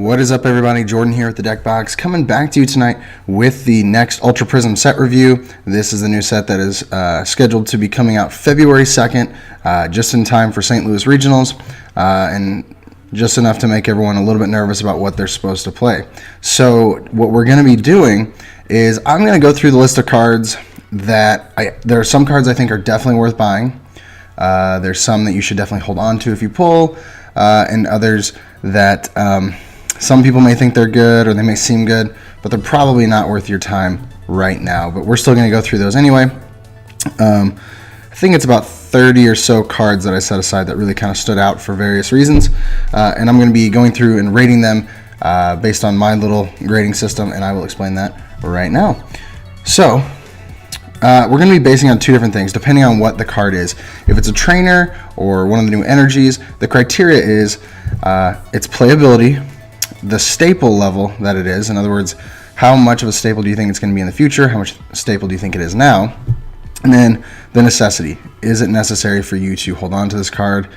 What is up, everybody? Jordan here at the Deck Box, coming back to you tonight with the next Ultra Prism set review. This is the new set that is scheduled to be coming out February 2nd, just in time for St. Louis Regionals, and just enough to make everyone a little bit nervous about what they're supposed to play. So what we're going to be doing is I'm going to go through the list of cards that there are some cards I think are definitely worth buying. There's some that you should definitely hold on to if you pull, and others that some people may think they're good or they may seem good, but they're probably not worth your time right now. But we're still going to go through those anyway. I think it's about 30 or so cards that I set aside that really kind of stood out for various reasons, and I'm going to be going through and rating them based on my little grading system, and I will explain that right now. So we're going to be basing on two different things depending on what the card is. If it's a trainer or one of the new energies, the criteria is its playability, the staple level that it is. In other words, how much of a staple do you think it's going to be in the future? How much staple do you think it is now? And then the necessity. Is it necessary for you to hold on to this card?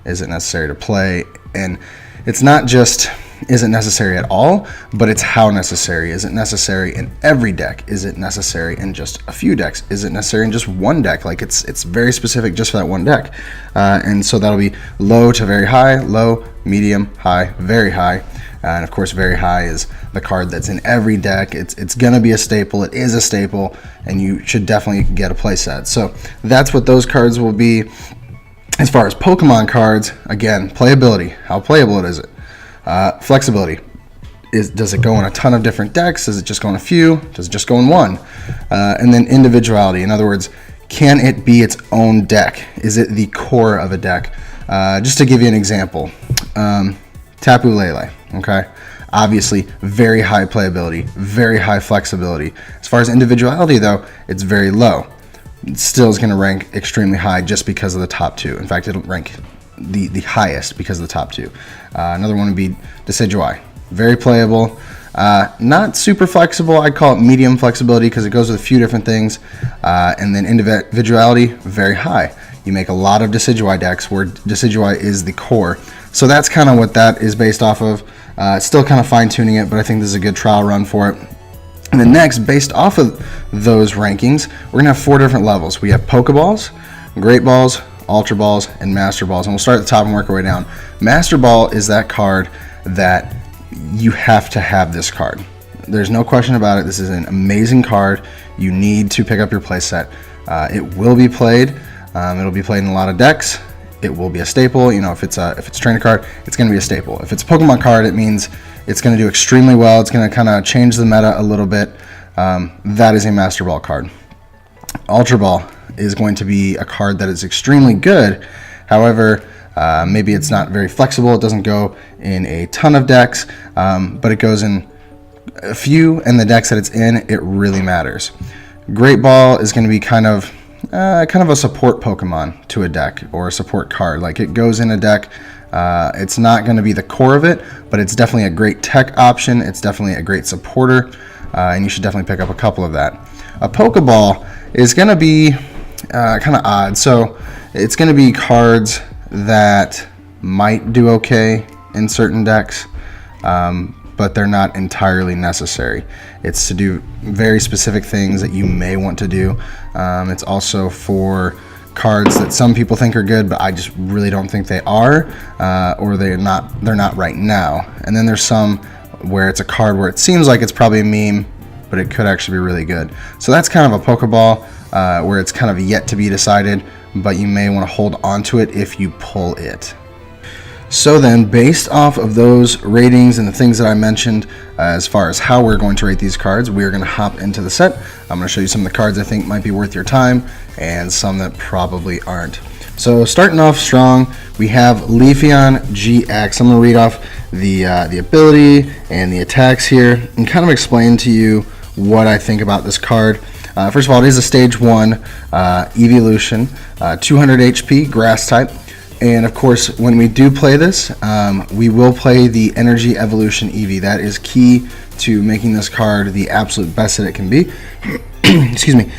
Is it necessary to play? And it's not just is it necessary at all, but it's how necessary. Is it necessary in every deck? Is it necessary in just a few decks? Is it necessary in just one deck? Like it's very specific just for that one deck. And so that'll be low to very high, low, medium, high, very high. And of course, very high is the card that's in every deck. It's going to be a staple. It is a staple, and you should definitely get a play set. So that's what those cards will be. As far as Pokemon cards, again, playability. How playable is it? Flexibility. Does it go in a ton of different decks? Does it just go in a few? Does it just go in one? And then individuality. In other words, can it be its own deck? Is it the core of a deck? Just to give you an example, Tapu Lele, okay? Obviously, very high playability, very high flexibility. As far as individuality, though, it's very low. It still is going to rank extremely high just because of the top two. In fact, it'll rank the highest because of the top two. Another one would be Decidueye. Very playable. Not super flexible. I'd call it medium flexibility because it goes with a few different things. And then individuality, very high. You make a lot of Decidueye decks where Decidueye is the core. So that's kind of what that is based off of. Still kind of fine-tuning it, but I think this is a good trial run for it. And then next, based off of those rankings, we're going to have 4 different levels. We have Pokeballs, Great Balls, Ultra Balls, and Master Balls. And we'll start at the top and work our way down. Master Ball is that card that you have to have this card. There's no question about it. This is an amazing card. You need to pick up your playset. It will be played. It'll be played in a lot of decks. It will be a staple. You know, if it's a trainer card, it's going to be a staple. If it's a Pokemon card, it means it's going to do extremely well. It's going to kind of change the meta a little bit. That is a Master Ball card. Ultra Ball is going to be a card that is extremely good. However, maybe it's not very flexible. It doesn't go in a ton of decks, but it goes in a few, and the decks that it's in, it really matters. Great Ball is going to be kind of a support Pokemon to a deck, or a support card. Like, it goes in a deck. It's not going to be the core of it, but it's definitely a great tech option. It's definitely a great supporter, and you should definitely pick up a couple of that. A Pokeball is going to be kind of odd. So it's going to be cards that might do okay in certain decks, but they're not entirely necessary. It's to do very specific things that you may want to do. It's also for cards that some people think are good, but I just really don't think they are, or they're not right now. And then there's some where it's a card where it seems like it's probably a meme, but it could actually be really good. So that's kind of a Pokeball where it's kind of yet to be decided, but you may want to hold on to it if you pull it. So then, based off of those ratings and the things that I mentioned as far as how we're going to rate these cards, we are going to hop into the set. I'm going to show you some of the cards I think might be worth your time and some that probably aren't. So starting off strong, we have Leafeon GX. I'm going to read off the ability and the attacks here and kind of explain to you what I think about this card. First of all, it is a stage 1 evolution, 200 HP, grass type. And of course, when we do play this, we will play the Energy Evolution Eevee. That is key to making this card the absolute best that it can be. Excuse me.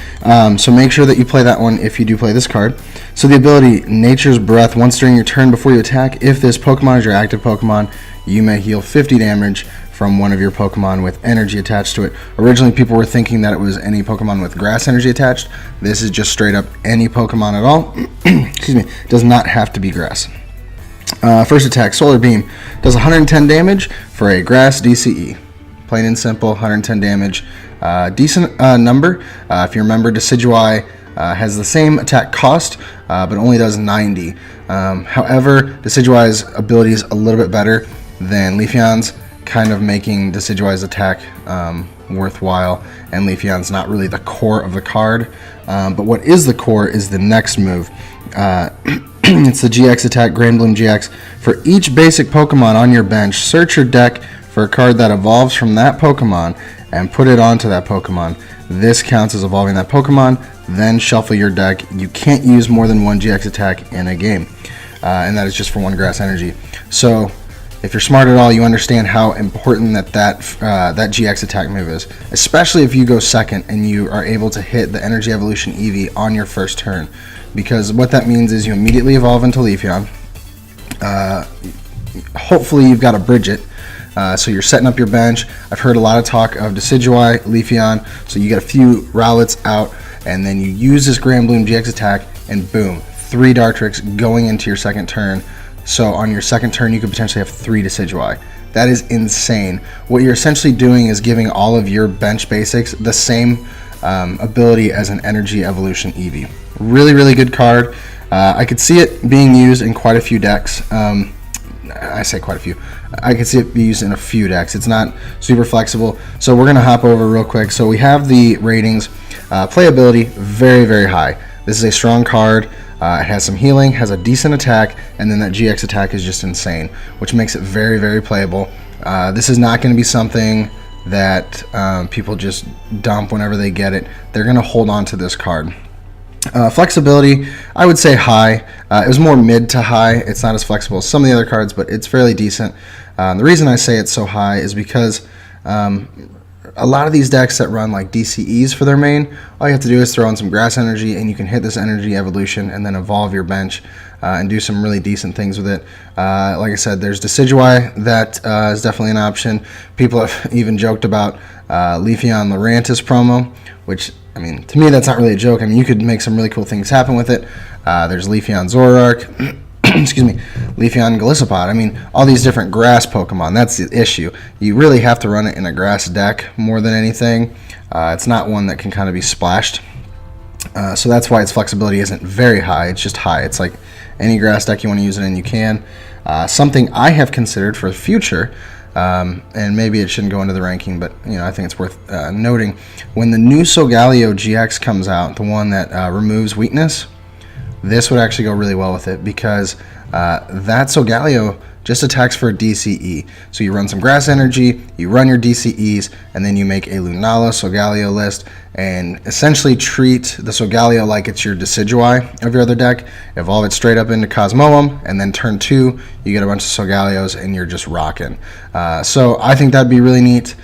So make sure that you play that one if you do play this card. So the ability, Nature's Breath. Once during your turn before you attack, if this Pokemon is your active Pokemon, you may heal 50 damage from one of your Pokemon with energy attached to it. Originally, people were thinking that it was any Pokemon with grass energy attached. This is just straight up any Pokemon at all. Excuse me. Does not have to be grass. First attack, Solar Beam, does 110 damage for a grass DCE. Plain and simple, 110 damage. Decent number. If you remember, Decidueye has the same attack cost, but only does 90. However, Decidueye's ability is a little bit better than Leafeon's, kind of making Decidueye's attack worthwhile, and Leafeon's not really the core of the card. But what is the core is the next move. It's the GX attack, Grand Bloom GX. For each basic Pokemon on your bench, search your deck for a card that evolves from that Pokemon and put it onto that Pokemon. This counts as evolving that Pokemon, then shuffle your deck. You can't use more than one GX attack in a game, and that is just for one grass energy. So if you're smart at all, you understand how important that GX attack move is, especially if you go second and you are able to hit the Energy Evolution Eevee on your first turn, because what that means is you immediately evolve into Leafeon. Hopefully you've got a Bridget, so you're setting up your bench. I've heard a lot of talk of Decidueye, Leafeon, so you get a few Rowlets out, and then you use this Grand Bloom GX attack, and boom, 3 Dartrix going into your second turn. So on your second turn, you could potentially have 3 Decidueye. That is insane. What you're essentially doing is giving all of your bench basics the same ability as an Energy Evolution Eevee. Really, really good card. I could see it being used in quite a few decks. I say quite a few. I could see it be used in a few decks. It's not super flexible. So we're going to hop over real quick. So we have the ratings. Playability, very, very high. This is a strong card. It has some healing, has a decent attack, and then that GX attack is just insane, which makes it very, very playable. This is not going to be something that people just dump whenever they get it. They're going to hold on to this card. Flexibility, I would say high. It was more mid to high. It's not as flexible as some of the other cards, but it's fairly decent. The reason I say it's so high is because a lot of these decks that run like DCEs for their main, all you have to do is throw in some grass energy and you can hit this Energy Evolution and then evolve your bench and do some really decent things with it. Like I said, there's Decidueye that is definitely an option. People have even joked about Leafeon Lurantis promo, which, I mean, to me that's not really a joke. I mean, you could make some really cool things happen with it. There's Leafeon Zoroark. Excuse me, Leafeon Golisopod. I mean, all these different grass Pokemon. That's the issue. You really have to run it in a grass deck more than anything. It's not one that can kind of be splashed. So that's why its flexibility isn't very high. It's just high. It's like any grass deck you want to use it in, you can. Something I have considered for the future, and maybe it shouldn't go into the ranking, but I think it's worth noting. When the new Solgaleo GX comes out, the one that removes weakness, this would actually go really well with it, because that Solgaleo just attacks for a DCE. So you run some grass energy, you run your DCEs, and then you make a Lunala Solgaleo list and essentially treat the Solgaleo like it's your Decidueye of your other deck, evolve it straight up into Cosmoem, and then turn 2, you get a bunch of Solgaleos and you're just rocking. So I think that'd be really neat,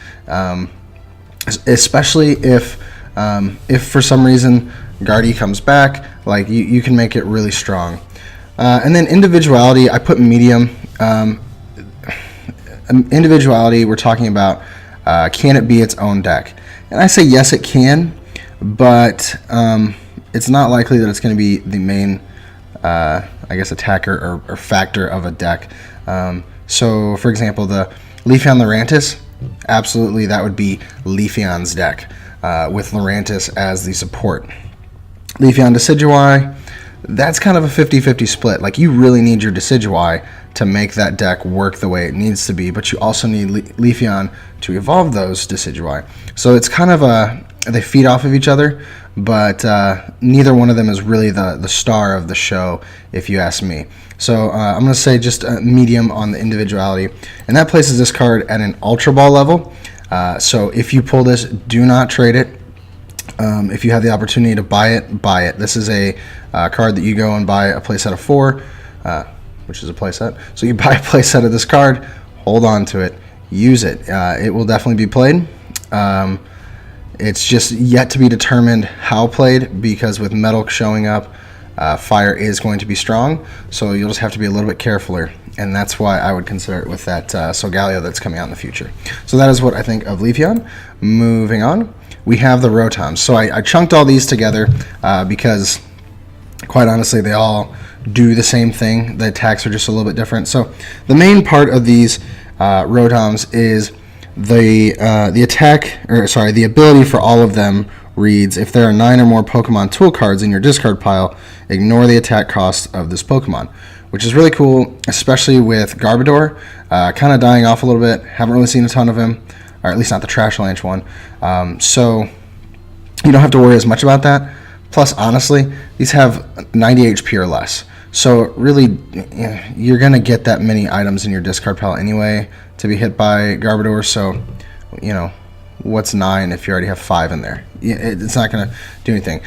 especially if for some reason Guardy comes back. Like, you can make it really strong. And then individuality, I put medium. Individuality, we're talking about, can it be its own deck? And I say yes, it can, but it's not likely that it's going to be the main, I guess, attacker or factor of a deck. So, for example, the Leafeon Lurantis, absolutely that would be Leafeon's deck, with Lurantis as the support. Leafeon Decidueye, that's kind of a 50-50 split. Like, you really need your Decidueye to make that deck work the way it needs to be, but you also need Leafeon to evolve those Decidueye. So it's kind of they feed off of each other, but neither one of them is really the star of the show, if you ask me. So I'm going to say just a medium on the individuality, and that places this card at an Ultra Ball level. So if you pull this, do not trade it. If you have the opportunity to buy it, buy it. This is a card that you go and buy a playset of 4, which is a playset. So you buy a playset of this card, hold on to it, use it. It will definitely be played. It's just yet to be determined how played, because with metal showing up, fire is going to be strong. So you'll just have to be a little bit carefuler and that's why I would consider it with that Solgaleo that's coming out in the future. So that is what I think of Leafeon. Moving on, we have the Rotoms. So I chunked all these together because, quite honestly, they all do the same thing. The attacks are just a little bit different. So the main part of these Rotoms is the attack, or sorry, the ability for all of them reads, if there are 9 or more Pokemon tool cards in your discard pile, ignore the attack cost of this Pokemon, which is really cool, especially with Garbodor kind of dying off a little bit. Haven't really seen a ton of him, or at least not the Trashalanche one. So you don't have to worry as much about that. Plus, honestly, these have 90 HP or less. So really, you're going to get that many items in your discard pile anyway to be hit by Garbodor. So, what's 9 if you already have 5 in there? It's not going to do anything.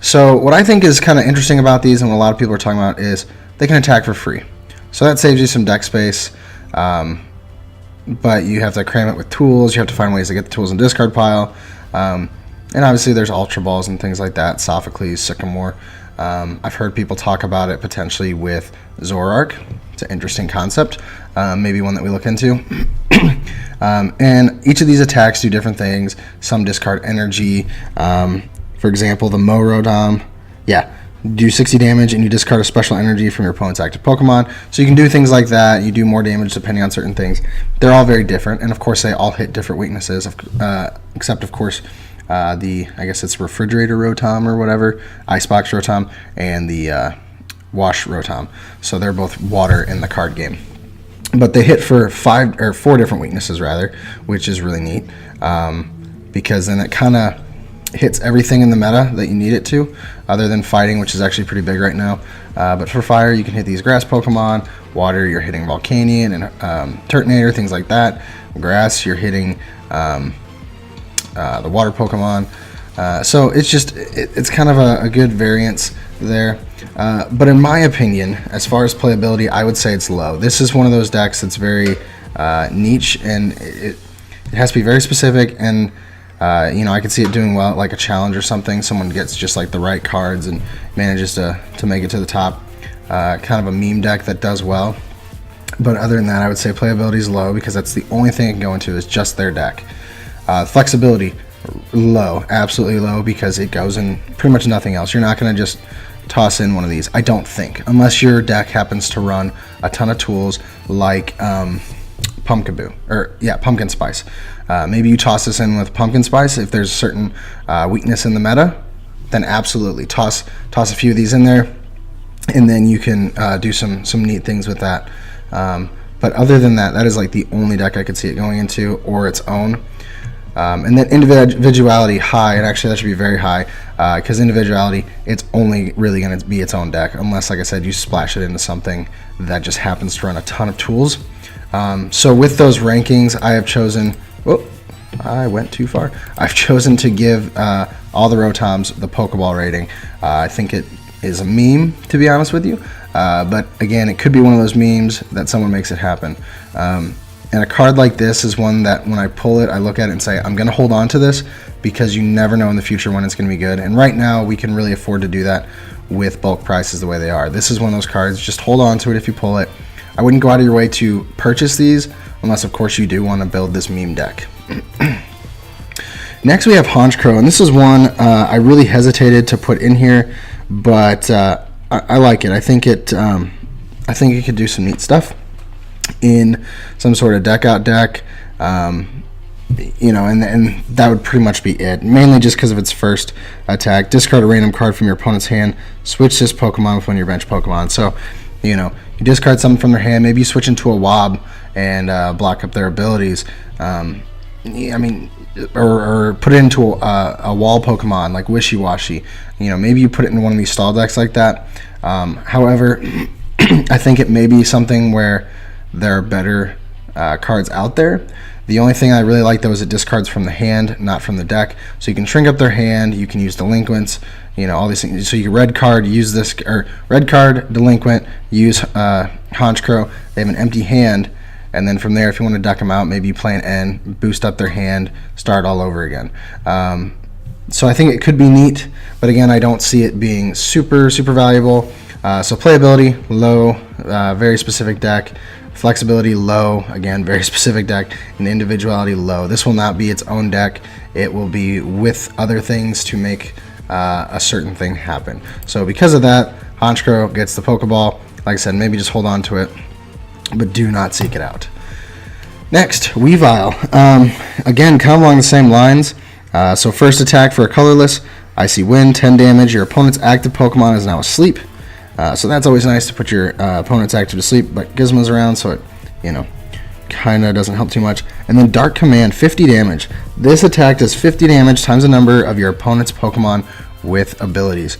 So what I think is kind of interesting about these, and what a lot of people are talking about, is they can attack for free. So that saves you some deck space, but you have to cram it with tools. You have to find ways to get the tools in discard pile. And obviously there's Ultra Balls and things like that, Sophocles, Sycamore. I've heard people talk about it potentially with Zoroark. It's an interesting concept, maybe one that we look into. And each of these attacks do different things. Some discard energy. For example, the Rotom, do 60 damage and you discard a special energy from your opponent's active Pokemon. So you can do things like that. You do more damage depending on certain things. They're all very different, and of course they all hit different weaknesses, except of course I guess it's Refrigerator Rotom or whatever, Icebox Rotom, and the Wash Rotom. So they're both water in the card game. But they hit for 4 different weaknesses rather, which is really neat, because then it kind of hits everything in the meta that you need it to, other than fighting, which is actually pretty big right now. But for fire, you can hit these grass Pokemon. Water, you're hitting Volcanion and Turtonator, things like that. Grass, you're hitting the water Pokemon. So it's just, it's kind of a good variance there. But in my opinion, as far as playability, I would say it's low. This is one of those decks that's very niche, and it has to be very specific, and I could see it doing well at like a challenge or something. Someone gets just like the right cards and manages to make it to the top. Kind of a meme deck that does well. But other than that, I would say playability is low, because that's the only thing it can go into is just their deck. Flexibility, low, absolutely low, because it goes in pretty much nothing else. You're not going to just toss in one of these, I don't think, unless your deck happens to run a ton of tools like Pumpkin Spice. Maybe you toss this in with Pumpkin Spice. If there's a certain weakness in the meta, then absolutely toss a few of these in there, and then you can do some neat things with that. But other than that, that is like the only deck I could see it going into, or its own. And then individuality high, and actually that should be very high, because individuality, it's only really going to be its own deck, unless, like I said, you splash it into something that just happens to run a ton of tools. So with those rankings, I have chosen, I went too far. I've chosen to give all the Rotoms the Pokeball rating. I think it is a meme, to be honest with you. But again, it could be one of those memes that someone makes it happen. And a card like this is one that when I pull it, I look at it and say, I'm going to hold on to this, because you never know in the future when it's going to be good. And right now, we can really afford to do that with bulk prices the way they are. This is one of those cards, just hold on to it if you pull it. I wouldn't go out of your way to purchase these, unless of course you do want to build this meme deck. Next we have Honchkrow, and this is one I really hesitated to put in here, but I like it. I think it could do some neat stuff in some sort of deck out deck, and that would pretty much be it. Mainly just because of its first attack. Discard a random card from your opponent's hand. Switch this Pokemon with one of your bench Pokemon. So, you discard something from their hand. Maybe you switch into a Wob and block up their abilities. Or put it into a wall Pokemon like Wishy-Washy. Maybe you put it in one of these stall decks like that. However, I think it may be something where there are better cards out there. The only thing I really like, though, is it discards from the hand, not from the deck. So you can shrink up their hand, you can use delinquents, all these things. So you red card, use this, or red card, delinquent, use Honchkrow. They have an empty hand, and then from there, if you want to deck them out, maybe you play an N, boost up their hand, start all over again. So I think it could be neat, but again, I don't see it being super, super valuable. So playability, low, very specific deck. Flexibility low, again, very specific deck. And individuality low. This will not be its own deck. It will be with other things to make a certain thing happen. So because of that, Honchkrow gets the Pokeball. Like I said, maybe just hold on to it, but do not seek it out. Next, Weavile. Again, kind of along the same lines. So first attack for a colorless, Icy Wind, 10 damage. Your opponent's active Pokemon is now asleep. So that's always nice to put your opponent's active to sleep, but Gizmo's around, so it, kind of doesn't help too much. And then Dark Command, 50 damage. This attack does 50 damage times the number of your opponent's Pokemon with abilities.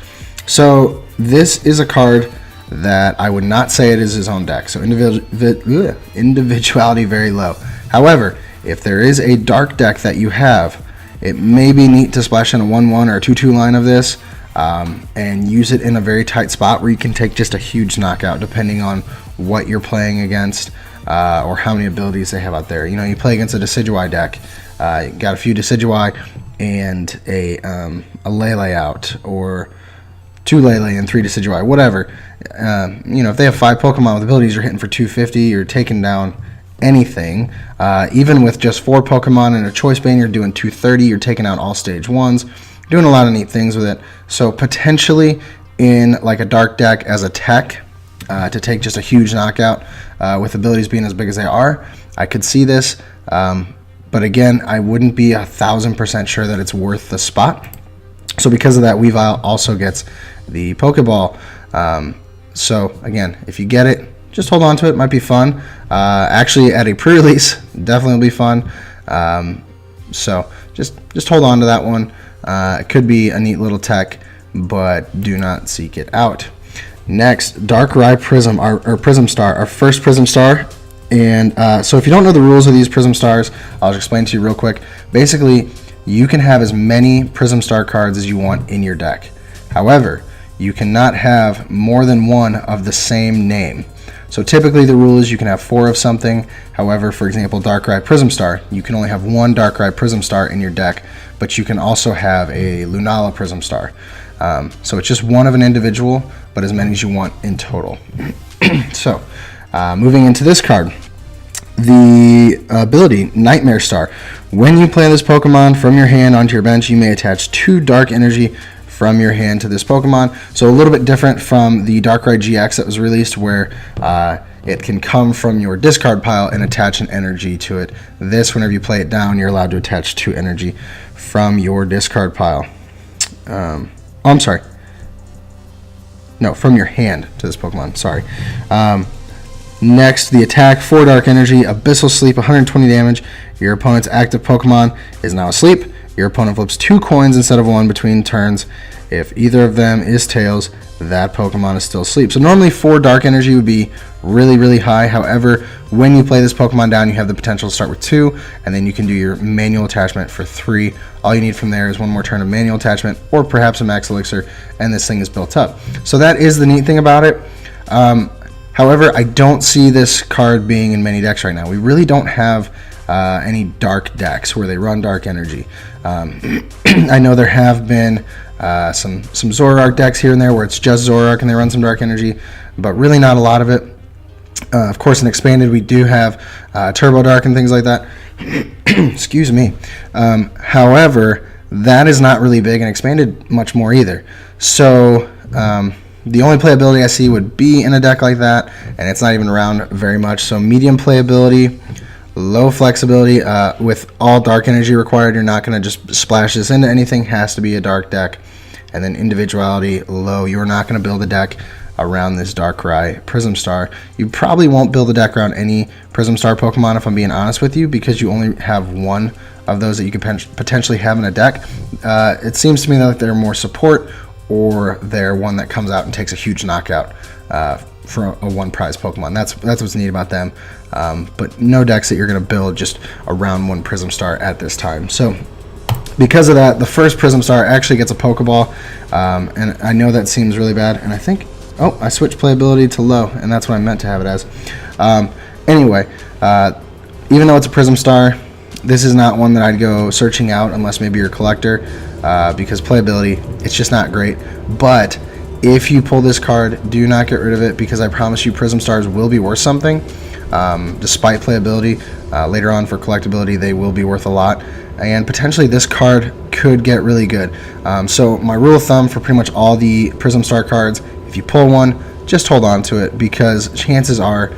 So this is a card that I would not say it is his own deck. So individuality very low. However, if there is a dark deck that you have, it may be neat to splash in a 1-1 or a 2-2 line of this and use it in a very tight spot where you can take just a huge knockout depending on what you're playing against or how many abilities they have out there. You play against a Decidueye deck, you got a few Decidueye and a Lele out, or 2 Lele and 3 Decidueye, whatever. If they have 5 Pokemon with abilities, you're hitting for 250, you're taking down anything. Even with just 4 Pokemon and a Choice Bane, you're doing 230, you're taking out all stage 1s, doing a lot of neat things with it. So potentially in like a dark deck as a tech to take just a huge knockout with abilities being as big as they are, I could see this. But again, I wouldn't be 1,000% sure that it's worth the spot. So because of that, Weavile also gets the Pokeball. So again, if you get it, just hold on to it. Might be fun. Actually, at a pre-release, definitely will be fun. So just hold on to that one. It could be a neat little tech, but do not seek it out. Next, Darkrai Prism, or Prism Star, our first Prism Star. And so if you don't know the rules of these Prism Stars, I'll just explain to you real quick. Basically, you can have as many Prism Star cards as you want in your deck. However, you cannot have more than one of the same name. So typically the rule is you can have 4 of something. However, for example, Darkrai Prism Star, you can only have 1 Darkrai Prism Star in your deck, but you can also have a Lunala Prism Star. So it's just one of an individual, but as many as you want in total. So moving into this card, the ability Nightmare Star. When you play this Pokemon from your hand onto your bench, you may attach 2 Dark Energy from your hand to this Pokemon. So a little bit different from the Darkrai GX that was released, where it can come from your discard pile and attach an energy to it. This, whenever you play it down, you're allowed to attach 2 energy from your discard pile. I'm sorry. No, from your hand to this Pokemon. Sorry. Next, the attack, 4 Dark Energy, Abyssal Sleep, 120 damage. Your opponent's active Pokemon is now asleep. Your opponent flips 2 coins instead of 1 between turns. If either of them is tails, that Pokemon is still asleep. So normally 4 Dark Energy would be really, really high. However, when you play this Pokemon down, you have the potential to start with 2, and then you can do your manual attachment for 3. All you need from there is 1 more turn of manual attachment, or perhaps a Max Elixir, and this thing is built up. So that is the neat thing about it. However, I don't see this card being in many decks right now. We really don't have any dark decks where they run Dark Energy. I know there have been some Zoroark decks here and there where it's just Zoroark and they run some Dark Energy, but really not a lot of it. Of course, in Expanded, we do have Turbo Dark and things like that. Excuse me. However, that is not really big in Expanded much more either. So the only playability I see would be in a deck like that, and it's not even around very much. So medium playability, low flexibility, with all Dark Energy required. You're not going to just splash this into anything. Has to be a dark deck. And then individuality, low. You're not going to build a deck around this Darkrai Prism Star. You probably won't build a deck around any Prism Star Pokemon, if I'm being honest with you, because you only have 1 of those that you could potentially have in a deck. It seems to me that they're more support, or they're one that comes out and takes a huge knockout for a 1 prize Pokemon. That's what's neat about them. But no decks that you're going to build just around 1 Prism Star at this time. So because of that, the first Prism Star actually gets a Pokeball, and I know that seems really bad, and I think, oh, I switched playability to low, and that's what I meant to have it as. Anyway, even though it's a Prism Star, this is not one that I'd go searching out unless maybe you're a collector, because playability, it's just not great. But If you pull this card, do not get rid of it, because I promise you Prism Stars will be worth something. Despite playability, later on for collectability, they will be worth a lot. And potentially this card could get really good. So my rule of thumb for pretty much all the Prism Star cards, if you pull one, just hold on to it, because chances are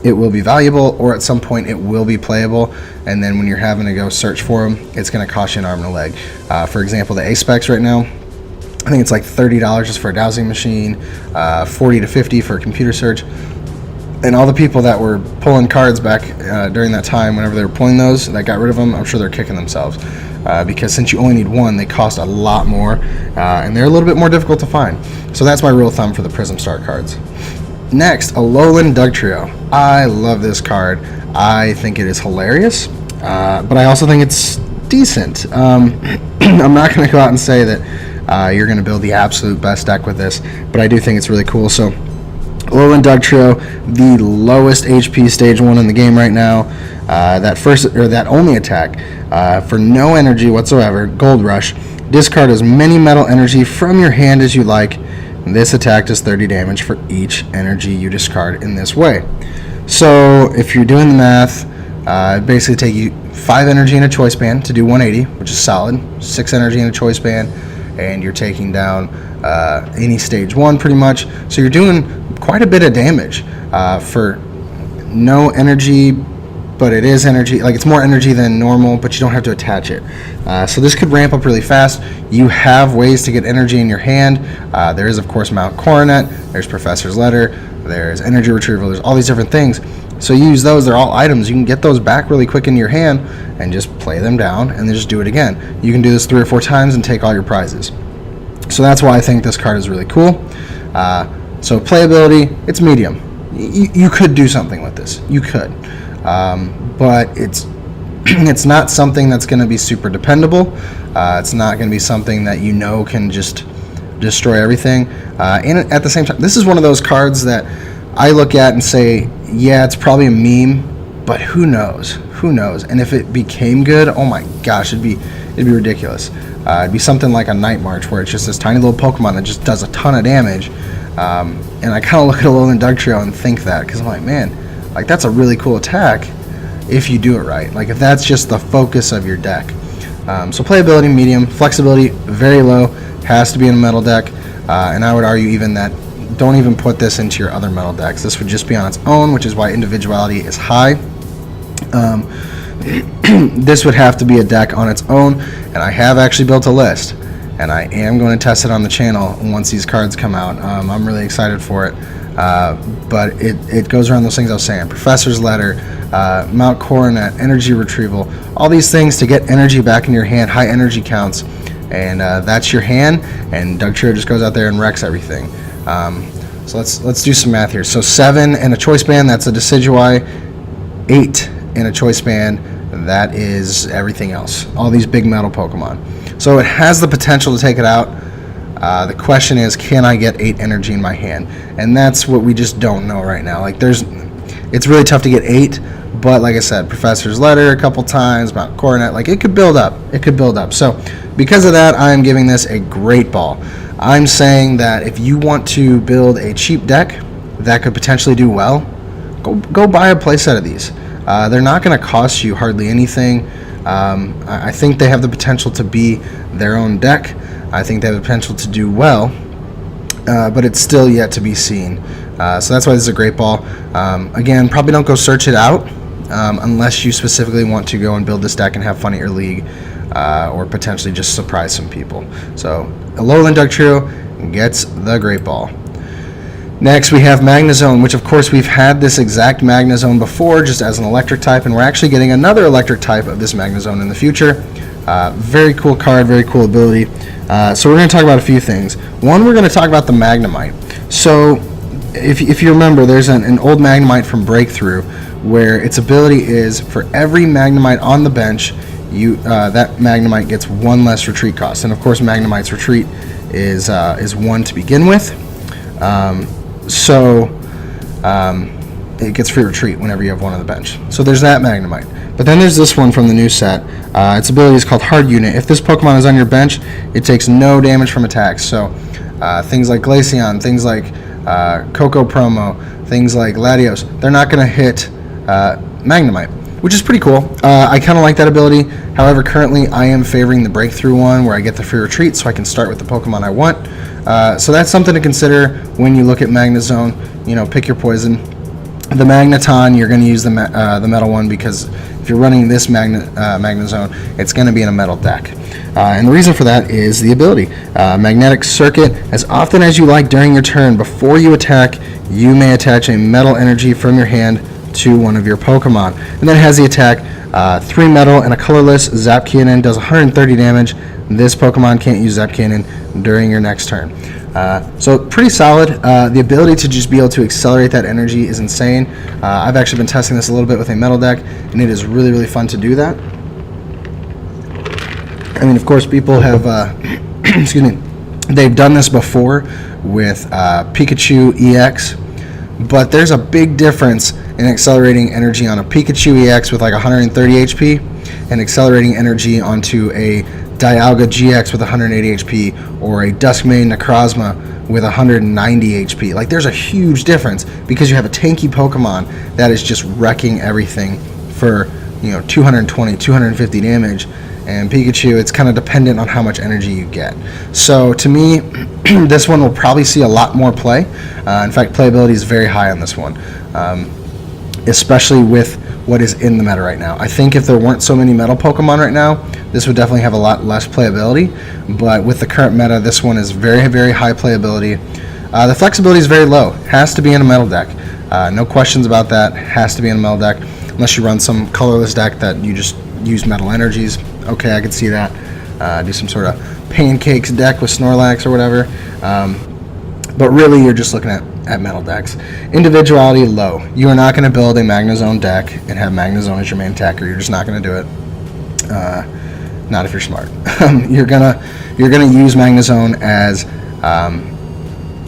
it will be valuable, or at some point it will be playable, and then when you're having to go search for them, it's going to cost you an arm and a leg. For example, the A-Specs right now, I think it's like $30 just for a dowsing machine, $40 to $50 for a computer search. And all the people that were pulling cards back during that time, whenever they were pulling those, that got rid of them, I'm sure they're kicking themselves. Because since you only need one, they cost a lot more, and they're a little bit more difficult to find. So that's my rule of thumb for the Prism Star cards. Next, Alolan Dugtrio. I love this card. I think it is hilarious, but I also think it's decent. I'm not going to go out and say that you're going to build the absolute best deck with this, but I do think it's really cool. So Alolan Dugtrio, the lowest HP stage 1 in the game right now. That only attack for no energy whatsoever, Gold Rush. Discard as many metal energy from your hand as you like. This attack does 30 damage for each energy you discard in this way. So if you're doing the math, basically take you 5 energy in a choice band to do 180, which is solid. 6 energy in a choice band, and you're taking down any stage 1 pretty much. So you're doing quite a bit of damage for no energy, but it is energy. Like, it's more energy than normal, but you don't have to attach it. So this could ramp up really fast. You have ways to get energy in your hand. There is, of course, Mount Coronet. There's Professor's Letter. There's Energy Retrieval. There's all these different things. So you use those. They're all items. You can get those back really quick in your hand and just play them down and then just do it again. You can do this 3 or 4 times and take all your prizes. So that's why I think this card is really cool. So playability, it's medium. You could do something with this. You could. But it's not something that's going to be super dependable. It's not going to be something that you know can just destroy everything. And at the same time, this is one of those cards that I look at and say, yeah, it's probably a meme, but who knows? Who knows? And if it became good, oh my gosh, it'd be ridiculous. It'd be something like a Night March, where it's just this tiny little Pokemon that just does a ton of damage. And I kind of look at Alolan Dugtrio and think that, because I'm like, man, like, that's a really cool attack if you do it right. Like, if that's just the focus of your deck. So playability, medium. Flexibility, very low. Has to be in a metal deck. And I would argue even that don't even put this into your other metal decks. This would just be on its own, which is why individuality is high. This would have to be a deck on its own, and I have actually built a list, and I am going to test it on the channel once these cards come out. I'm really excited for it. But it goes around those things I was saying. Professor's Letter, Mount Coronet, Energy Retrieval, all these things to get energy back in your hand, high energy counts, and that's your hand, and Dugtrio just goes out there and wrecks everything. So let's do some math here. So 7 in a choice band, that's a Decidueye. 8 in a choice band, that is everything else. All these big metal Pokemon. So it has the potential to take it out. The question is, can I get 8 energy in my hand? And that's what we just don't know right now. Like, it's really tough to get 8, but like I said, Professor's Letter a couple times, Mount Coronet, like, it could build up. It could build up. So because of that, I am giving this a great ball. I'm saying that if you want to build a cheap deck that could potentially do well, go buy a playset of these. They're not going to cost you hardly anything. I think they have the potential to be their own deck. I think they have the potential to do well, but it's still yet to be seen. So that's why this is a great ball. Again, probably don't go search it out unless you specifically want to go and build this deck and have fun at your league, or potentially just surprise some people. So Alolan Dugtrio gets the great ball. Next, we have Magnezone, which of course we've had this exact Magnezone before, just as an electric type, and we're actually getting another electric type of this Magnezone in the future. Very cool card, very cool ability. So we're going to talk about a few things. One, we're going to talk about the Magnemite. So if you remember, there's an old Magnemite from Breakthrough, where its ability is for every Magnemite on the bench, that Magnemite gets 1 less retreat cost. And of course, Magnemite's retreat is 1 to begin with. So it gets free retreat whenever you have 1 on the bench. So there's that Magnemite. But then there's this one from the new set. Its ability is called Hard Unit. If this Pokemon is on your bench, it takes no damage from attacks. So things like Glaceon, things like Coco Promo, things like Latios, they're not going to hit Magnemite, which is pretty cool. I kind of like that ability. However, currently I am favoring the Breakthrough one, where I get the free retreat, so I can start with the Pokemon I want. So that's something to consider when you look at Magnezone. You know, pick your poison. The Magneton, you're going to use the metal one, because if you're running this Magnezone, it's going to be in a metal deck. And the reason for that is the ability. Magnetic Circuit, as often as you like during your turn, before you attack, you may attach a metal energy from your hand to one of your Pokemon. And then it has the attack, 3 metal and a colorless. Zap Cannon does 130 damage. This Pokemon can't use Zap Cannon during your next turn. So pretty solid. The ability to just be able to accelerate that energy is insane. I've actually been testing this a little bit with a metal deck, and it is really, really fun to do that. I mean, of course, people have, excuse me, they've done this before with Pikachu EX, but there's a big difference in accelerating energy on a Pikachu EX with like 130 HP and accelerating energy onto a Dialga GX with 180 HP or a Duskmane Necrozma with 190 HP. Like, there's a huge difference because you have a tanky Pokemon that is just wrecking everything for, 220, 250 damage. And Pikachu, it's kind of dependent on how much energy you get. So to me, this one will probably see a lot more play. In fact, playability is very high on this one, especially with what is in the meta right now. I think if there weren't so many metal Pokemon right now, this would definitely have a lot less playability. But with the current meta, this one is very, very high playability. The flexibility is very low. Has to be in a metal deck. No questions about that. Has to be in a metal deck. Unless you run some colorless deck that you just use metal energies. Okay, I could see that. Do some sort of pancakes deck with Snorlax or whatever. But really, you're just looking at metal decks. Individuality low. You are not going to build a Magnezone deck and have Magnezone as your main attacker. You're just not going to do it. Not if you're smart. You're gonna use Magnezone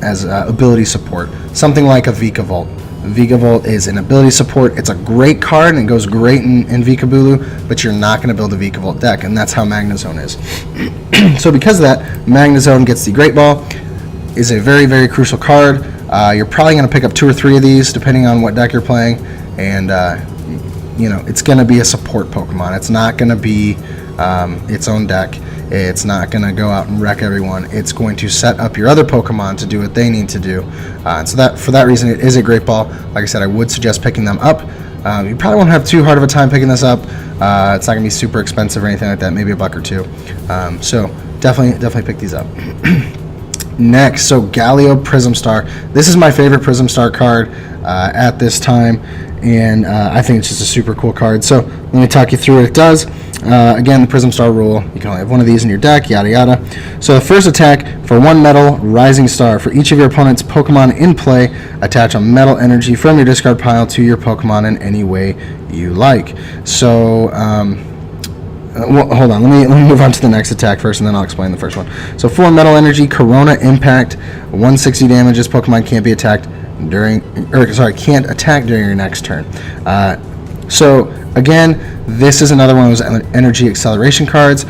as ability support. Something like a Vikavolt. Vikavolt is an ability support. It's a great card and it goes great in Vikabulu, but you're not going to build a Vikavolt deck, and that's how Magnezone is. So because of that, Magnezone gets the Great Ball, is a very, very crucial card. You're probably going to pick up 2 or 3 of these depending on what deck you're playing, and it's going to be a support Pokemon. It's not going to be its own deck. It's not going to go out and wreck everyone. It's going to set up your other Pokemon to do what they need to do. And so that, for that reason, it is a great ball. Like I said, I would suggest picking them up. You probably won't have too hard of a time picking this up. It's not going to be super expensive or anything like that. Maybe $1 or $2. So definitely pick these up. Next, so Galio Prism Star. This is my favorite Prism Star card at this time, and I think it's just a super cool card. So let me talk you through what it does. Again, the Prism Star rule, you can only have one of these in your deck, yada yada. So the first attack, for 1 metal, Rising Star. For each of your opponent's Pokemon in play, attach a metal energy from your discard pile to your Pokemon in any way you like. So, well, hold on, let me move on to the next attack first, and then I'll explain the first one. So 4 metal energy, Corona Impact, 160 damage. This Pokemon can't be attacked can't attack during your next turn. So again, this is another one of those energy acceleration cards.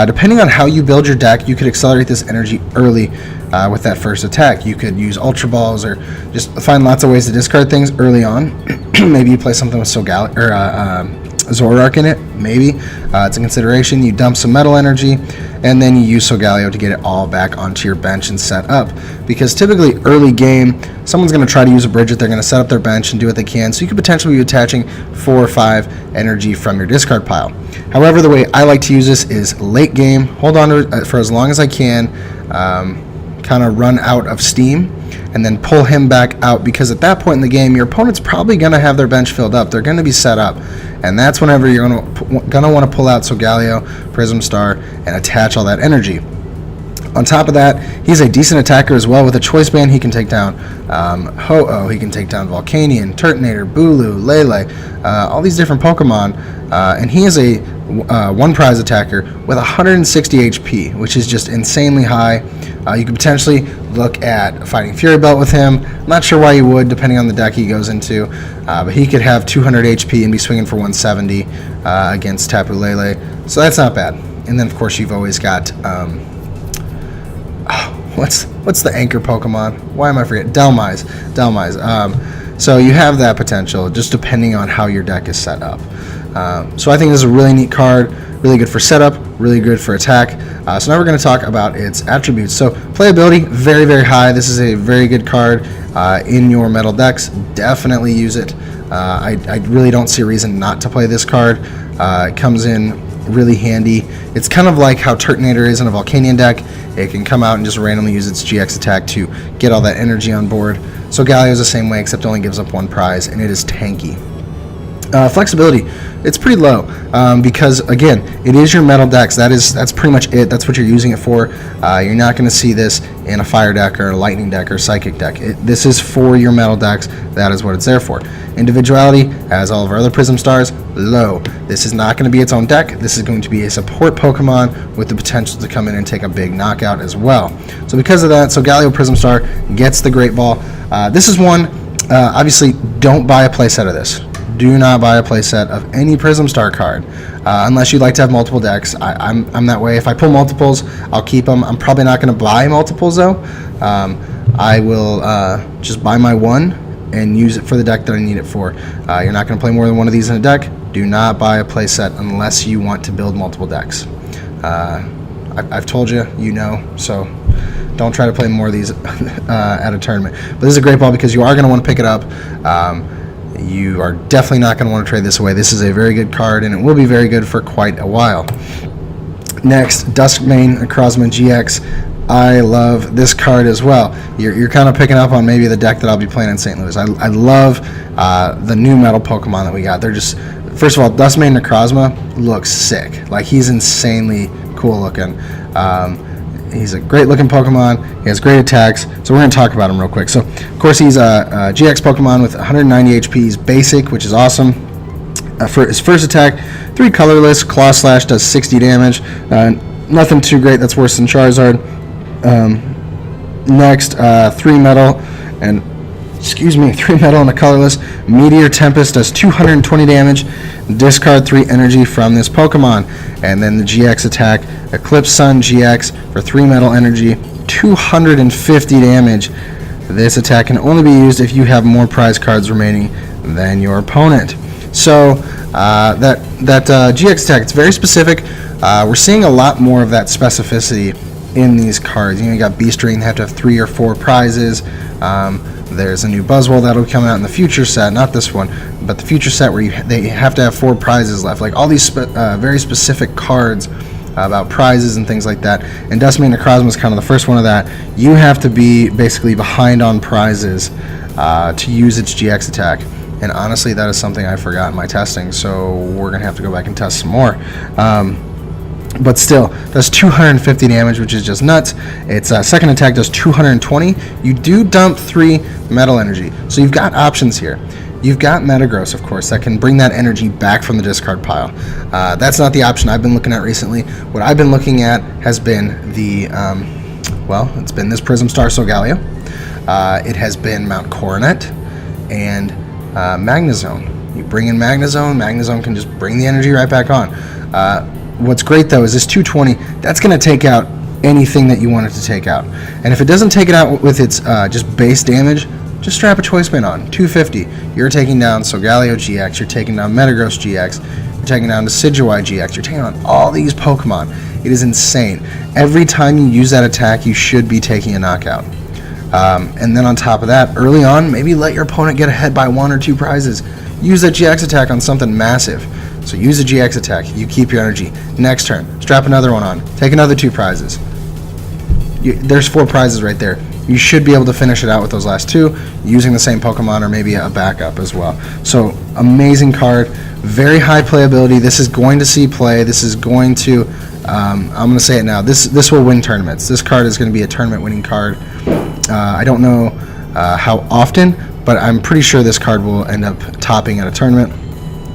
Depending on how you build your deck, you could accelerate this energy early with that first attack. You could use Ultra Balls or just find lots of ways to discard things early on. Maybe you play something with Zoroark in it. Maybe it's a consideration. You dump some metal energy, and then you use Solgaleo to get it all back onto your bench and set up. Because typically early game, someone's going to try to use a Bridget. They're going to set up their bench and do what they can. So you could potentially be attaching 4 or 5 energy from your discard pile. However, the way I like to use this is late game. Hold on to it for as long as I can. Kind of run out of steam, and then pull him back out, because at that point in the game, your opponent's probably going to have their bench filled up. They're going to be set up, and that's whenever you're going to want to pull out Solgaleo, Prism Star, and attach all that energy. On top of that, he's a decent attacker as well. With a Choice Band, he can take down Ho-Oh, he can take down Volcanion, Turtonator, Bulu, Lele, all these different Pokemon, and he is a 1 prize attacker with 160 HP, which is just insanely high. You could potentially look at fighting Fury Belt with him. I'm not sure why you would, depending on the deck he goes into, but he could have 200 HP and be swinging for 170 against Tapu Lele, so that's not bad. And then, of course, you've always got what's the anchor Pokemon? Why am I forgetting? Delmise. So you have that potential, just depending on how your deck is set up. So I think this is a really neat card, really good for setup, really good for attack. So now we're going to talk about its attributes. So playability, very, very high. This is a very good card in your metal decks. Definitely use it. I really don't see a reason not to play this card. It comes in really handy. It's kind of like how Turtonator is in a Volcanion deck. It can come out and just randomly use its GX attack to get all that energy on board. So Galio is the same way, except it only gives up one prize, and it is tanky. Flexibility, it's pretty low because, again, it is your metal decks. That's pretty much it. That's what you're using it for. You're not going to see this in a fire deck or a lightning deck or psychic deck. This is for your metal decks. That is what it's there for. Individuality, as all of our other Prism stars, low. This is not going to be its own deck. This is going to be a support Pokemon with the potential to come in and take a big knockout as well. So because of that, so Galio Prism Star gets the Great Ball. This is one, obviously, don't buy a playset of this. Do not buy a playset of any Prism Star card unless you'd like to have multiple decks. I'm that way. If I pull multiples, I'll keep them. I'm probably not going to buy multiples, though. I will just buy my one and use it for the deck that I need it for. You're not going to play more than one of these in a deck. Do not buy a playset unless you want to build multiple decks. I've told you, you know, so don't try to play more of these at a tournament. But this is a great ball because you are going to want to pick it up. You are definitely not going to want to trade this away. This is a very good card, and it will be very good for quite a while. Next, Duskmane Necrozma GX. I love this card as well. You're kind of picking up on maybe the deck that I'll be playing in St. Louis. I love the new metal Pokemon that we got. They're just, first of all, Duskmane Necrozma looks sick. Like, he's insanely cool looking. He's a great looking Pokemon. He has great attacks. So we're going to talk about him real quick. So, of course, he's a GX Pokemon with 190 HP. He's basic, which is awesome. For his first attack, 3 colorless. Claw Slash does 60 damage. Nothing too great. That's worse than Charizard. Next, 3 metal and 3 metal and a colorless. Meteor Tempest does 220 damage. Discard 3 energy from this Pokemon. And then the GX attack, Eclipse Sun GX for 3 metal energy, 250 damage. This attack can only be used if you have more prize cards remaining than your opponent. So that GX attack, it's very specific. We're seeing a lot more of that specificity in these cards. You got Beast Ring, they have to have 3 or 4 prizes. There's a new Buzzwole that'll be coming out in the future set, not this one, but the future set where they have to have 4 prizes left. Like all these very specific cards about prizes and things like that. And Duskmane Necrozma is kind of the first one of that. You have to be basically behind on prizes to use its GX attack. And honestly, that is something I forgot in my testing, so we're going to have to go back and test some more. But still, does 250 damage, which is just nuts. Its second attack does 220. You do dump 3 metal energy. So you've got options here. You've got Metagross, of course, that can bring that energy back from the discard pile. That's not the option I've been looking at recently. What I've been looking at has been the, it's been this Prism Star Solgaleo. It has been Mount Coronet and Magnezone. You bring in Magnezone, Magnezone can just bring the energy right back on. What's great, though, is this 220, that's going to take out anything that you want it to take out. And if it doesn't take it out with its just base damage, just strap a Choice Band on. 250. You're taking down Solgaleo GX, you're taking down Metagross GX, you're taking down Decidueye GX, you're taking on all these Pokemon. It is insane. Every time you use that attack, you should be taking a knockout. And then on top of that, early on, maybe let your opponent get ahead by 1 or 2 prizes. Use that GX attack on something massive. So use a GX attack, you keep your energy. Next turn, strap another one on, take another 2 prizes. There's 4 prizes right there. You should be able to finish it out with those last 2 using the same Pokemon or maybe a backup as well. So amazing card, very high playability. This is going to see play. This is going to, I'm going to say it now, this will win tournaments. This card is going to be a tournament winning card. I don't know how often, but I'm pretty sure this card will end up topping at a tournament.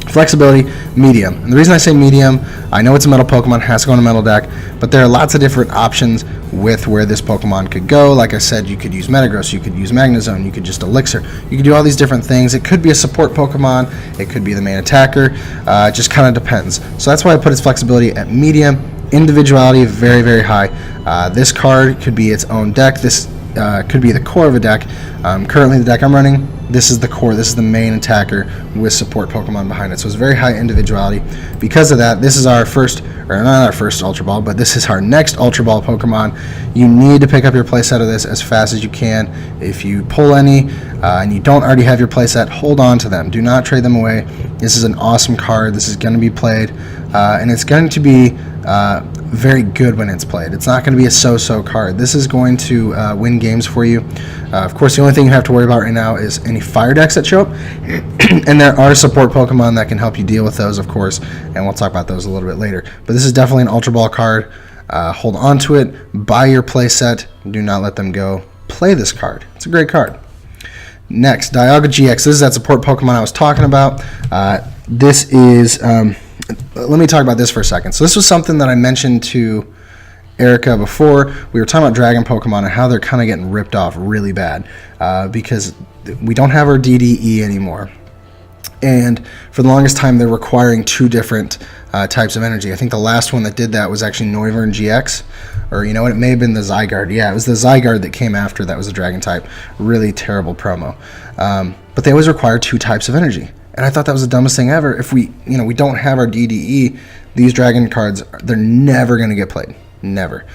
Flexibility, medium. And the reason I say medium, I know it's a metal Pokemon, has to go in a metal deck, but there are lots of different options with where this Pokemon could go. Like I said, you could use Metagross, you could use Magnezone, you could just Elixir. You could do all these different things. It could be a support Pokemon, it could be the main attacker. It just kind of depends. So that's why I put its flexibility at medium. individuality very, very high. This card could be its own deck. This could be the core of a deck. Currently, the deck I'm running, this is the core. This is the main attacker with support Pokemon behind it. So it's very high individuality. Because of that, this is our first, or not our first Ultra Ball, but this is our next Ultra Ball Pokemon. You need to pick up your playset of this as fast as you can. If you pull any and you don't already have your playset, hold on to them. Do not trade them away. This is an awesome card. This is going to be played, and it's going to be very good when it's played. It's not going to be a so-so card. This is going to win games for you. Of course, the only thing you have to worry about right now is any fire decks that show up, and there are support Pokemon that can help you deal with those, of course, and we'll talk about those a little bit later. But this is definitely an Ultra Ball card. Hold on to it. Buy your playset. Do not let them go. Play this card. It's a great card. Next, Dialga GX. This is that support Pokemon I was talking about. This is... let me talk about this for a second. So this was something that I mentioned to Erica before. We were talking about Dragon Pokemon and how they're kind of getting ripped off really bad because we don't have our DDE anymore. And for the longest time, they're requiring 2 different types of energy. I think the last one that did that was actually Noivern GX. Or, you know what, it may have been the Zygarde. Yeah, it was the Zygarde that came after that was a Dragon type. Really terrible promo. But they always require 2 types of energy. And I thought that was the dumbest thing ever. If we don't have our DDE, these Dragon cards, they're never going to get played. Never.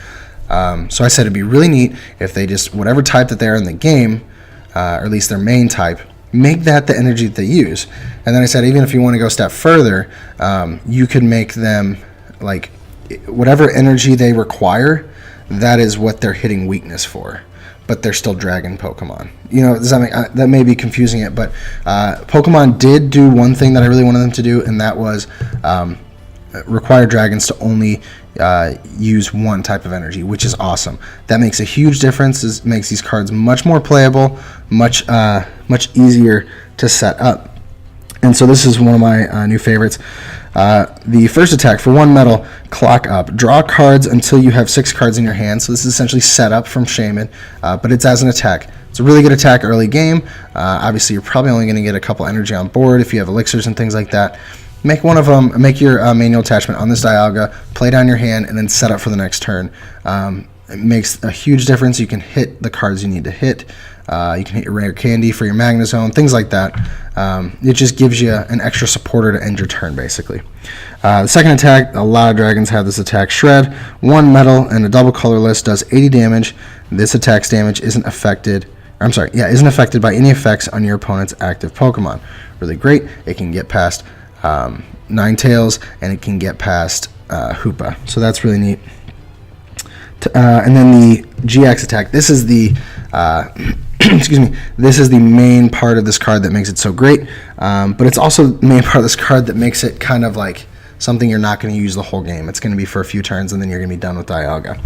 So I said it'd be really neat if they just, whatever type that they're in the game, or at least their main type, make that the energy that they use. And then I said, even if you want to go a step further, you could make them, like, whatever energy they require, that is what they're hitting weakness for. But they're still Dragon Pokemon. You know, does that make, that may be confusing it, but Pokemon did do one thing that I really wanted them to do, and that was require Dragons to only use one type of energy, which is awesome. That makes a huge difference. It makes these cards much more playable, much easier to set up. And so this is one of my new favorites. The first attack, for 1 metal, clock up. Draw cards until you have 6 cards in your hand. So this is essentially set up from Shaman, but it's as an attack. It's a really good attack early game. Obviously, you're probably only going to get a couple energy on board if you have elixirs and things like that. Make one of them, make your manual attachment on this Dialga, play down your hand, and then set up for the next turn. It makes a huge difference. You can hit the cards you need to hit. You can hit your rare candy for your Magnezone, things like that. It just gives you an extra supporter to end your turn, basically. The second attack, a lot of dragons have this attack. Shred, 1 metal and a double colorless, does 80 damage. This attack's damage isn't affected by any effects on your opponent's active Pokemon. Really great. It can get past Ninetales, and it can get past Hoopa. So that's really neat. And then the GX attack. This is the excuse me. This is the main part of this card that makes it so great. But it's also the main part of this card that makes it kind of like something you're not going to use the whole game. It's going to be for a few turns, and then you're going to be done with Dialga.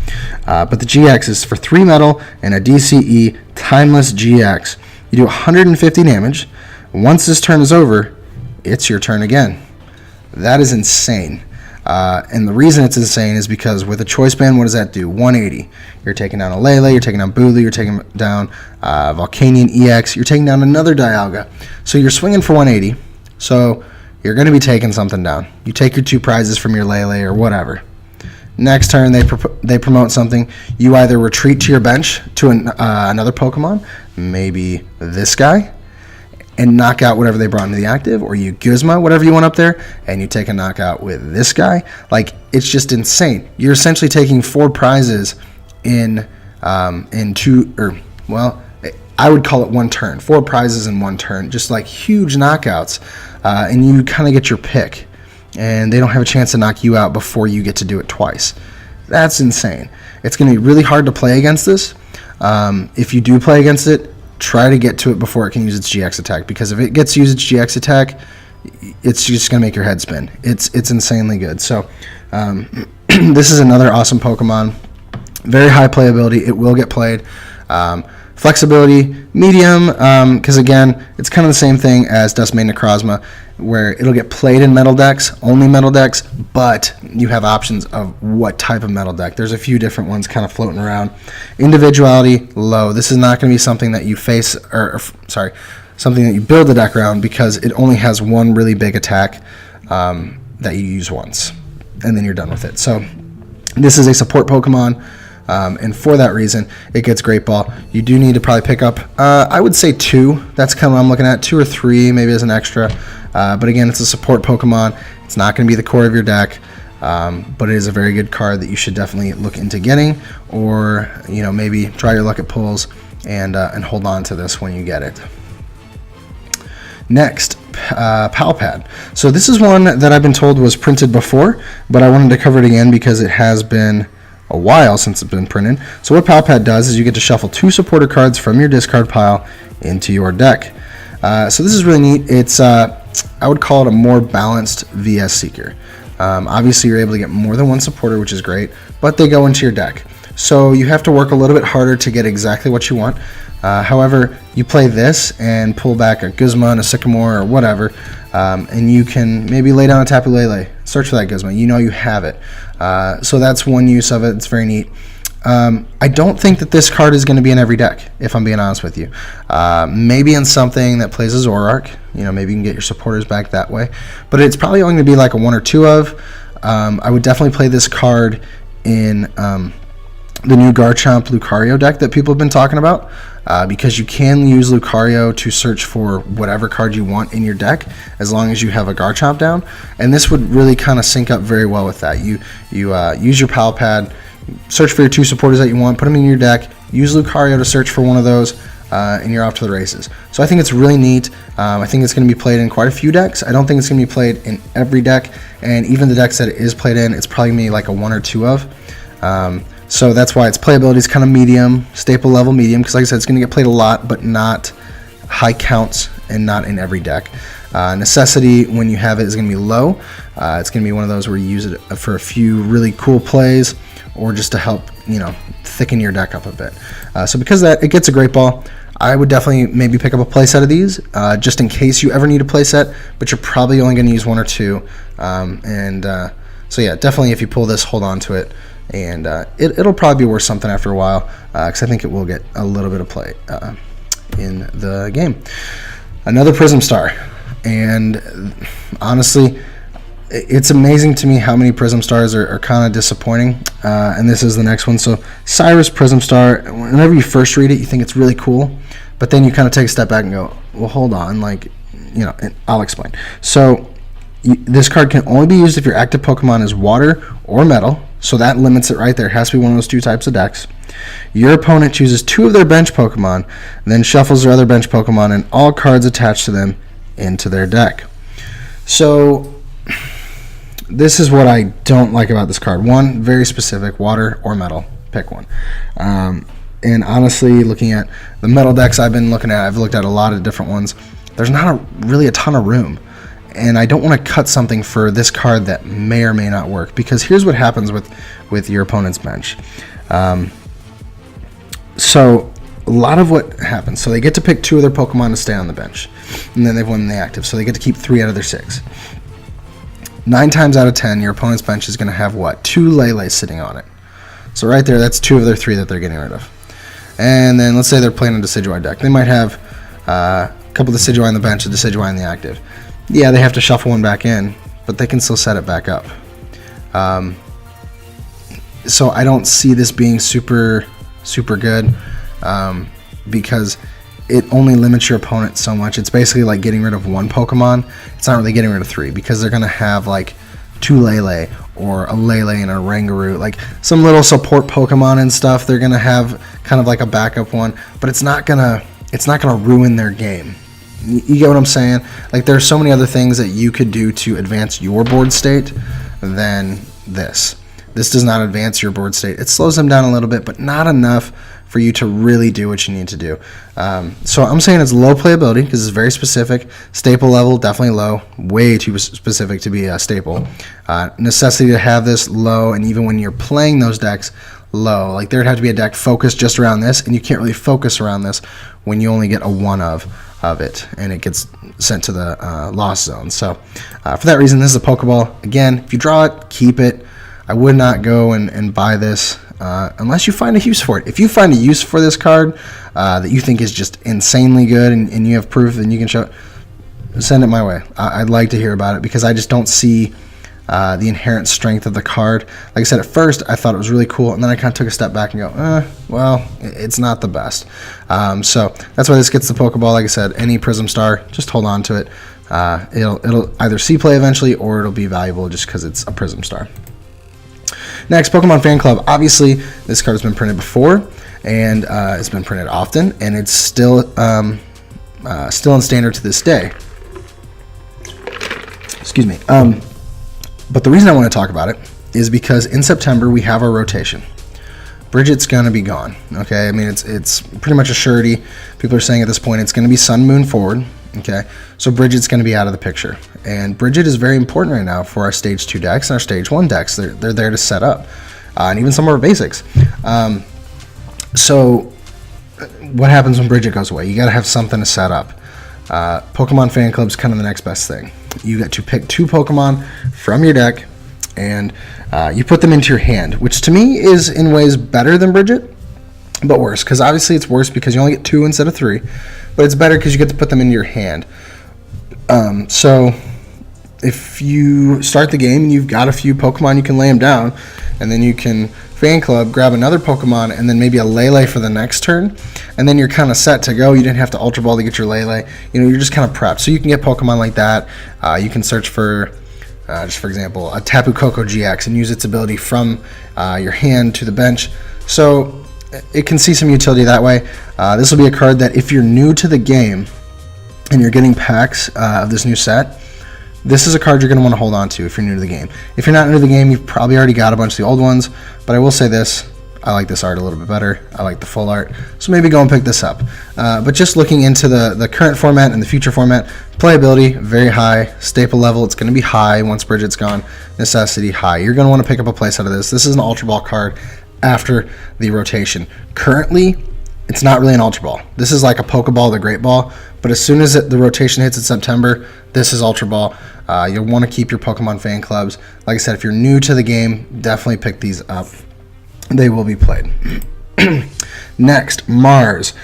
But the GX is for 3 metal and a DCE Timeless GX. You do 150 damage. Once this turn is over, it's your turn again. That is insane. And the reason it's insane is because with a choice band, what does that do? 180. You're taking down a Lele, you're taking down Booley, you're taking down Volcanion EX, you're taking down another Dialga. So you're swinging for 180. So you're going to be taking something down. You take your 2 prizes from your Lele or whatever. Next turn, they promote something. You either retreat to your bench to another Pokemon, maybe this guy, and knock out whatever they brought into the active, or you Guzma whatever you want up there, and you take a knockout with this guy. Like, it's just insane. You're essentially taking 4 prizes in 2, or, well, I would call it 1 turn. 4 prizes in 1 turn, just like huge knockouts, and you kind of get your pick, and they don't have a chance to knock you out before you get to do it twice. That's insane. It's going to be really hard to play against this. If you do play against it, try to get to it before it can use its GX attack, because if it gets to use its GX attack, it's just going to make your head spin. It's insanely good. So this is another awesome Pokemon. Very high playability. It will get played. Flexibility, medium, because again, it's kind of the same thing as Duskmane Necrozma, where it'll get played in metal decks, only metal decks, but you have options of what type of metal deck. There's a few different ones kind of floating around. Individuality, low. This is not going to be something that you face, something that you build the deck around, because it only has 1 really big attack that you use once, and then you're done with it. So This is a support Pokemon, and for that reason, it gets Great Ball. You do need to probably pick up, I would say 2. That's kind of what I'm looking at, 2 or 3 maybe as an extra. But again, it's a support Pokemon. It's not going to be the core of your deck, but it is a very good card that you should definitely look into getting, or maybe try your luck at pulls and hold on to this when you get it. Next, Palpad. So this is one that I've been told was printed before, but I wanted to cover it again because it has been a while since it's been printed. So what Palpad does is you get to shuffle 2 supporter cards from your discard pile into your deck. So this is really neat. It's I would call it a more balanced VS Seeker. Obviously, you're able to get more than one supporter, which is great, but they go into your deck. So you have to work a little bit harder to get exactly what you want. However, you play this and pull back a Guzma and a Sycamore or whatever, and you can maybe lay down a Tapu Lele, search for that Guzma. You have it. So that's one use of it. It's very neat. I don't think that this card is going to be in every deck, if I'm being honest with you. Maybe in something that plays as Zoroark. Maybe you can get your supporters back that way. But it's probably only going to be like a 1 or 2 of. I would definitely play this card in the new Garchomp Lucario deck that people have been talking about, because you can use Lucario to search for whatever card you want in your deck as long as you have a Garchomp down, and this would really kind of sync up very well with that. You use your Palpad, search for your 2 supporters that you want, put them in your deck, use Lucario to search for one of those, and you're off to the races. So I think it's really neat. I think it's going to be played in quite a few decks. I don't think it's going to be played in every deck, and even the decks that it is played in, it's probably going to be like a 1 or 2 of. So that's why its playability is kind of medium, staple level medium, because like I said, it's going to get played a lot, but not high counts and not in every deck. Necessity, when you have it, is going to be low. It's going to be one of those where you use it for a few really cool plays, or just to help, thicken your deck up a bit. So because of that, it gets a Great Ball. I would definitely maybe pick up a playset of these, just in case you ever need a playset, but you're probably only going to use 1 or 2. So yeah, definitely if you pull this, hold on to it. And it'll probably be worth something after a while, because I think it will get a little bit of play in the game. Another Prism Star, and honestly, it's amazing to me how many Prism Stars are kind of disappointing, and this is the next one. So Cyrus Prism Star, whenever you first read it, you think it's really cool, but then you kind of take a step back and go, well, hold on, and I'll explain. So this card can only be used if your active Pokemon is water or metal, so that limits it right there. It has to be one of those 2 types of decks. Your opponent chooses 2 of their bench Pokemon, then shuffles their other bench Pokemon and all cards attached to them into their deck. So this is what I don't like about this card. 1, very specific, water or metal. Pick one. And honestly, looking at the metal decks I've been looking at, I've looked at a lot of different ones. There's not really a ton of room. And I don't want to cut something for this card that may or may not work, because here's what happens with your opponent's bench. So a lot of what happens, so they get to pick 2 of their Pokemon to stay on the bench, and then they've won the active, so they get to keep 3 out of their 6. 9 times out of 10, your opponent's bench is going to have what? 2 Lele's sitting on it. So right there, that's 2 of their 3 that they're getting rid of. And then let's say they're playing a Decidueye deck. They might have a couple of Decidueye on the bench, a Decidueye in the active. Yeah, they have to shuffle one back in, but they can still set it back up. So I don't see this being super good, because it only limits your opponent so much. It's basically like getting rid of 1 Pokemon. It's not really getting rid of 3, because they're going to have like 2 Lele or a Lele and a Rangaroo, like some little support Pokemon and stuff. They're going to have kind of like a backup one, but it's not gonna ruin their game. You get what I'm saying? Like, there's so many other things that you could do to advance your board state than this. This does not advance your board state. It slows them down a little bit, but not enough for you to really do what you need to do. So I'm saying it's low playability because it's very specific. Staple level, definitely low. Way too specific to be a staple. Necessity to have this low, and even when you're playing those decks, low. Like, there'd have to be a deck focused just around this, and you can't really focus around this when you only get a 1 of it, and it gets sent to the lost zone. So for that reason, this is a Pokeball. Again, if you draw it, keep it. I would not go and buy this unless you find a use for it. If you find a use for this card that you think is just insanely good, and you have proof, and you can show it, send it my way. I'd like to hear about it, because I just don't see the inherent strength of the card. Like I said, at first I thought it was really cool, and then I kind of took a step back and go, well, it's not the best. So that's why this gets the Pokeball. Like I said, any Prism Star, just hold on to it. It'll either see play eventually, or it'll be valuable just because it's a Prism Star. Next, Pokemon Fan Club. Obviously, this card has been printed before, and it's been printed often, and it's still in standard to this day. Excuse me. But the reason I want to talk about it is because in September we have our rotation. Bridget's gonna be gone. Okay, I mean it's pretty much a surety. People are saying at this point it's gonna be Sun, Moon forward. Okay, so Bridget's gonna be out of the picture, and Bridget is very important right now for our Stage 2 decks and our Stage 1 decks. They're there to set up, and even some of our basics. So what happens when Bridget goes away? You got to have something to set up. Pokemon Fan Club's kind of the next best thing. You get to pick 2 Pokemon from your deck, and you put them into your hand, which to me is in ways better than Bridget, but worse, because obviously it's worse because you only get 2 instead of 3, but it's better because you get to put them into your hand. So if you start the game and you've got a few Pokemon, you can lay them down, and then you can Fan Club, grab another Pokemon, and then maybe a Lele for the next turn, and then you're kind of set to go. You didn't have to Ultra Ball to get your Lele. You know, you're just kind of prepped. So you can get Pokemon like that. You can search for, just for example, a Tapu Koko GX and use its ability from your hand to the bench. So it can see some utility that way. This will be a card that if you're new to the game and you're getting packs of this new set, this is a card you're going to want to hold on to if you're new to the game. If you're not new to the game, you've probably already got a bunch of the old ones, but I will say this, I like this art a little bit better. I like the full art, so maybe go and pick this up. But just looking into the current format and the future format, playability, very high. Staple level, it's going to be high once Bridget's gone. Necessity, high. You're going to want to pick up a place out of this. This is an Ultra Ball card after the rotation. Currently, it's not really an Ultra Ball. This is like a Pokeball, the Great Ball, but as soon as the rotation hits in September, this is Ultra Ball. You'll want to keep your Pokemon Fan Clubs. Like I said, if you're new to the game, definitely pick these up. They will be played. Next, Mars.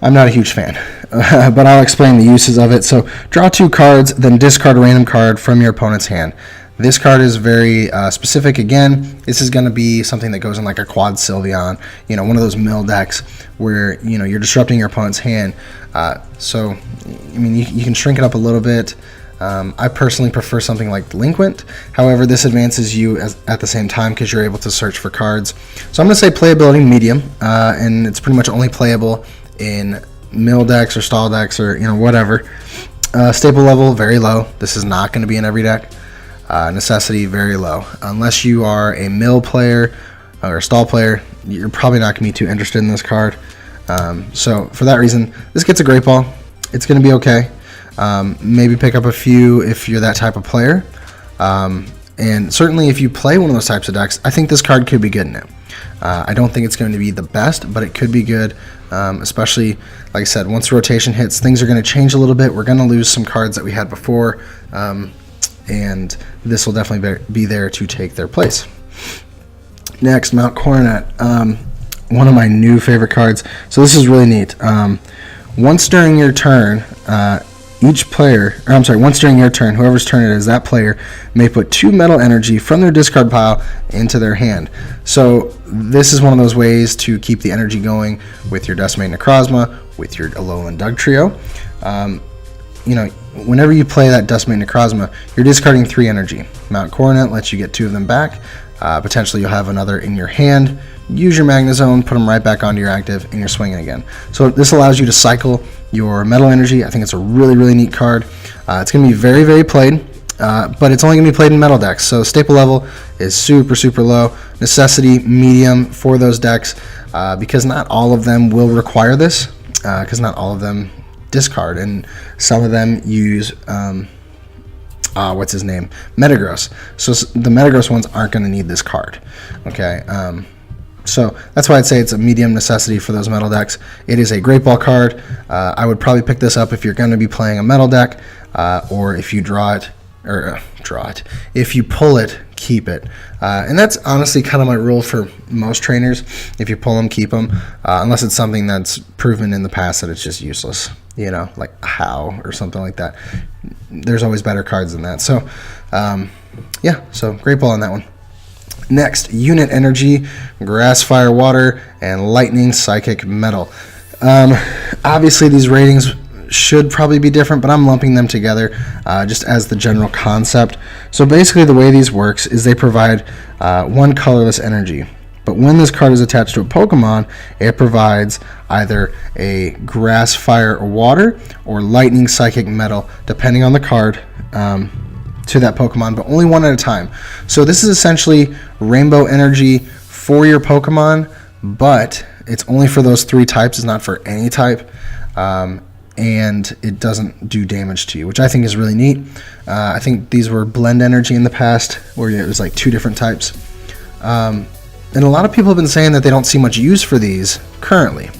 I'm not a huge fan, but I'll explain the uses of it. So draw 2 cards, then discard a random card from your opponent's hand. This card is very specific. Again, this is going to be something that goes in like a Quad Sylveon, one of those mill decks where you're disrupting your opponent's hand. So, I mean, you can shrink it up a little bit. I personally prefer something like Delinquent. However, this advances you at the same time because you're able to search for cards. So I'm going to say playability medium, and it's pretty much only playable in mill decks or stall decks or whatever. Staple level very low. This is not going to be in every deck. Necessity very low. Unless you are a mill player or a stall player, you're probably not going to be too interested in this card. So for that reason, this gets a Great Ball. It's going to be okay. Maybe pick up a few if you're that type of player. And certainly if you play one of those types of decks, I think this card could be good in it. I don't think it's going to be the best, but it could be good. Especially, like I said, once rotation hits, things are going to change a little bit. We're going to lose some cards that we had before. And this will definitely be there to take their place. Next, Mount Coronet, one of my new favorite cards. So this is really neat. Once during your turn, once during your turn, whoever's turn it is, that player may put 2 metal energy from their discard pile into their hand. So this is one of those ways to keep the energy going with your Decimate Necrozma, with your Alolan Dugtrio. Whenever you play that Decimate Necrozma, you're discarding 3 energy. Mount Coronet lets you get 2 of them back. Potentially you'll have another in your hand. Use your Magnezone, put them right back onto your active, and you're swinging again. So this allows you to cycle your metal energy. I think it's a really, really neat card. It's going to be very, very played, but it's only going to be played in metal decks. So staple level is super, super low. Necessity, medium for those decks, because not all of them will require this, because not all of them discard, and some of them use Metagross. So the Metagross ones aren't going to need this card. Okay, so that's why I'd say it's a medium necessity for those metal decks. It is a Great Ball card. I would probably pick this up if you're going to be playing a metal deck, or if you draw it, or draw it. If you pull it, keep it. And that's honestly kind of my rule for most trainers. If you pull them, keep them, unless it's something that's proven in the past that it's just useless, you know, like how or something like that. There's always better cards than that. So, yeah, so great pull on that one. Next, Unit Energy, Grass, Fire, Water, and Lightning, Psychic, Metal. Obviously, these ratings should probably be different, but I'm lumping them together just as the general concept. So basically the way these works is they provide one colorless energy, but when this card is attached to a Pokemon, it provides either a Grass, Fire, or Water, or Lightning, Psychic, Metal, depending on the card, to that Pokemon, but only one at a time. So this is essentially Rainbow Energy for your Pokemon, but it's only for those 3 types. It's not for any type. And it doesn't do damage to you, which I think is really neat. I think these were Blend Energy in the past, where it was like 2 different types. And a lot of people have been saying that they don't see much use for these currently.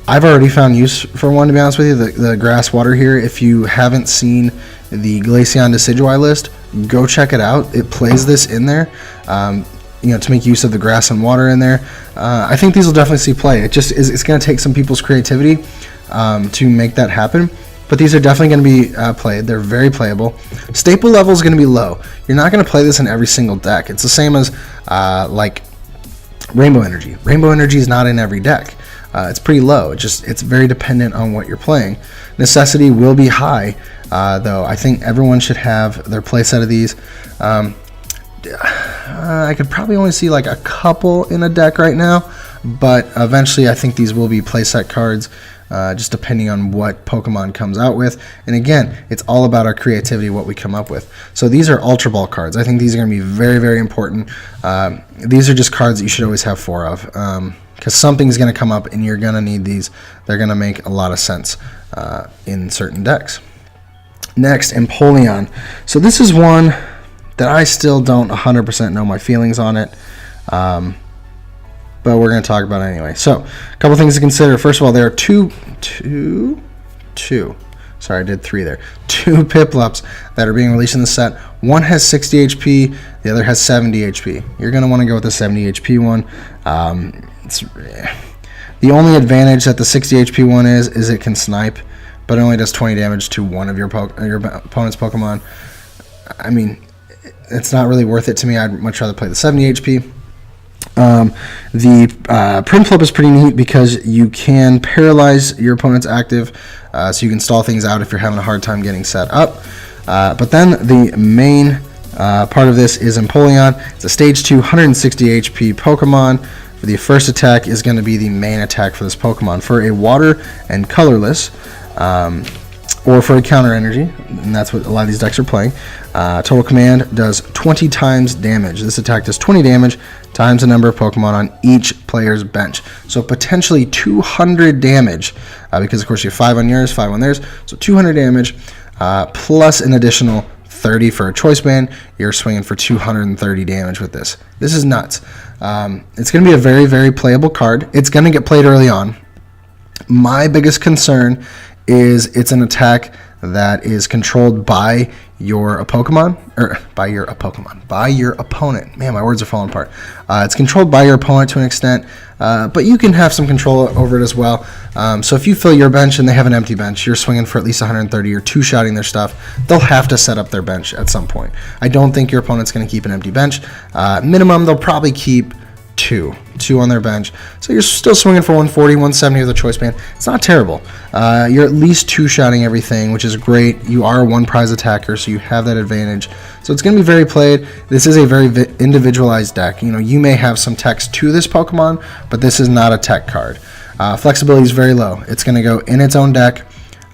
I've already found use for one, to be honest with you, the Grass Water here. If you haven't seen the Glaceon Decidueye list, go check it out. It plays this in there, you know, to make use of the Grass and Water in there. I think these will definitely see play. It's going to take some people's creativity to make that happen, but these are definitely going to be played. They're very playable. Staple level is going to be low. You're not going to play this in every single deck. It's the same as like Rainbow Energy. Rainbow Energy is not in every deck. It's pretty low. It's very dependent on what you're playing. Necessity will be high, though. I think everyone should have their playset of these. I could probably only see like a couple in a deck right now, but eventually I think these will be playset cards, just depending on what Pokemon comes out with. And again, it's all about our creativity, what we come up with. So these are Ultra Ball cards. I think these are going to be very, very important. These are just cards that you should always have 4 of, because something's going to come up and you're going to need these. They're going to make a lot of sense in certain decks. Next, Empoleon. So this is one that I still don't 100% know my feelings on it, but we're going to talk about it anyway. So, a couple things to consider. First of all, there are two. Sorry, I did 3 there. 2 Piplups that are being released in the set. One has 60 HP, the other has 70 HP. You're going to want to go with the 70 HP one. The only advantage that the 60 HP one is it can snipe, but it only does 20 damage to one of your opponent's Pokemon. I mean, it's not really worth it to me. I'd much rather play the 70 HP. The Prinplup is pretty neat because you can paralyze your opponent's active, so you can stall things out if you're having a hard time getting set up. But then the main part of this is Empoleon. It's a stage 2, 160 HP Pokemon. For the first attack is going to be the main attack for this Pokemon. For a water and colorless, or for a counter energy, and that's what a lot of these decks are playing. Total Command does 20 times damage. This attack does 20 damage times the number of Pokemon on each player's bench. So potentially 200 damage, because of course you have 5 on yours, 5 on theirs, so 200 damage, plus an additional 30 for a choice band. You're swinging for 230 damage with this. This is nuts. It's going to be a very, very playable card. It's going to get played early on. My biggest concern is it's an attack that is controlled by your Pokemon, or by your opponent. Man, my words are falling apart. It's controlled by your opponent to an extent, but you can have some control over it as well. So if you fill your bench and they have an empty bench, you're swinging for at least 130 or 2-shotting their stuff. They'll have to set up their bench at some point. I don't think your opponent's going to keep an empty bench. Minimum, they'll probably keep 2 on their bench. So you're still swinging for 140, 170 with a choice band. It's not terrible. You're at least 2-shotting everything, which is great. You are a 1-prize attacker, so you have that advantage. So it's going to be very played. This is a very individualized deck. You know, you may have some text to this Pokemon, but this is not a tech card. Flexibility is very low. It's going to go in its own deck.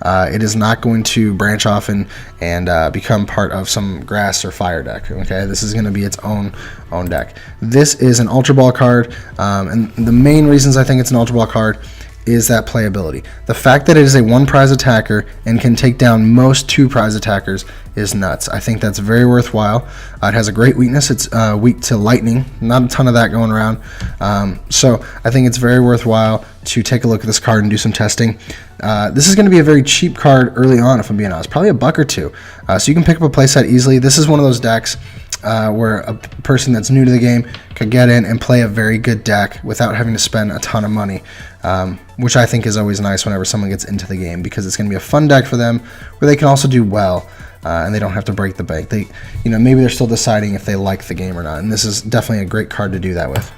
It is not going to branch off and become part of some grass or fire deck. Okay, this is going to be its own deck. This is an Ultra Ball card, and the main reasons I think it's an Ultra Ball card is that playability. The fact that it is a 1-prize attacker and can take down most 2-prize attackers is nuts. I think that's very worthwhile. It has a great weakness. It's weak to lightning. Not a ton of that going around. So I think it's very worthwhile to take a look at this card and do some testing. This is going to be a very cheap card early on, if I'm being honest. Probably $1 or $2. So you can pick up a playset easily. This is one of those decks where a person that's new to the game could get in and play a very good deck without having to spend a ton of money, which I think is always nice whenever someone gets into the game, because it's going to be a fun deck for them where they can also do well, and they don't have to break the bank. They, maybe they're still deciding if they like the game or not, and this is definitely a great card to do that with.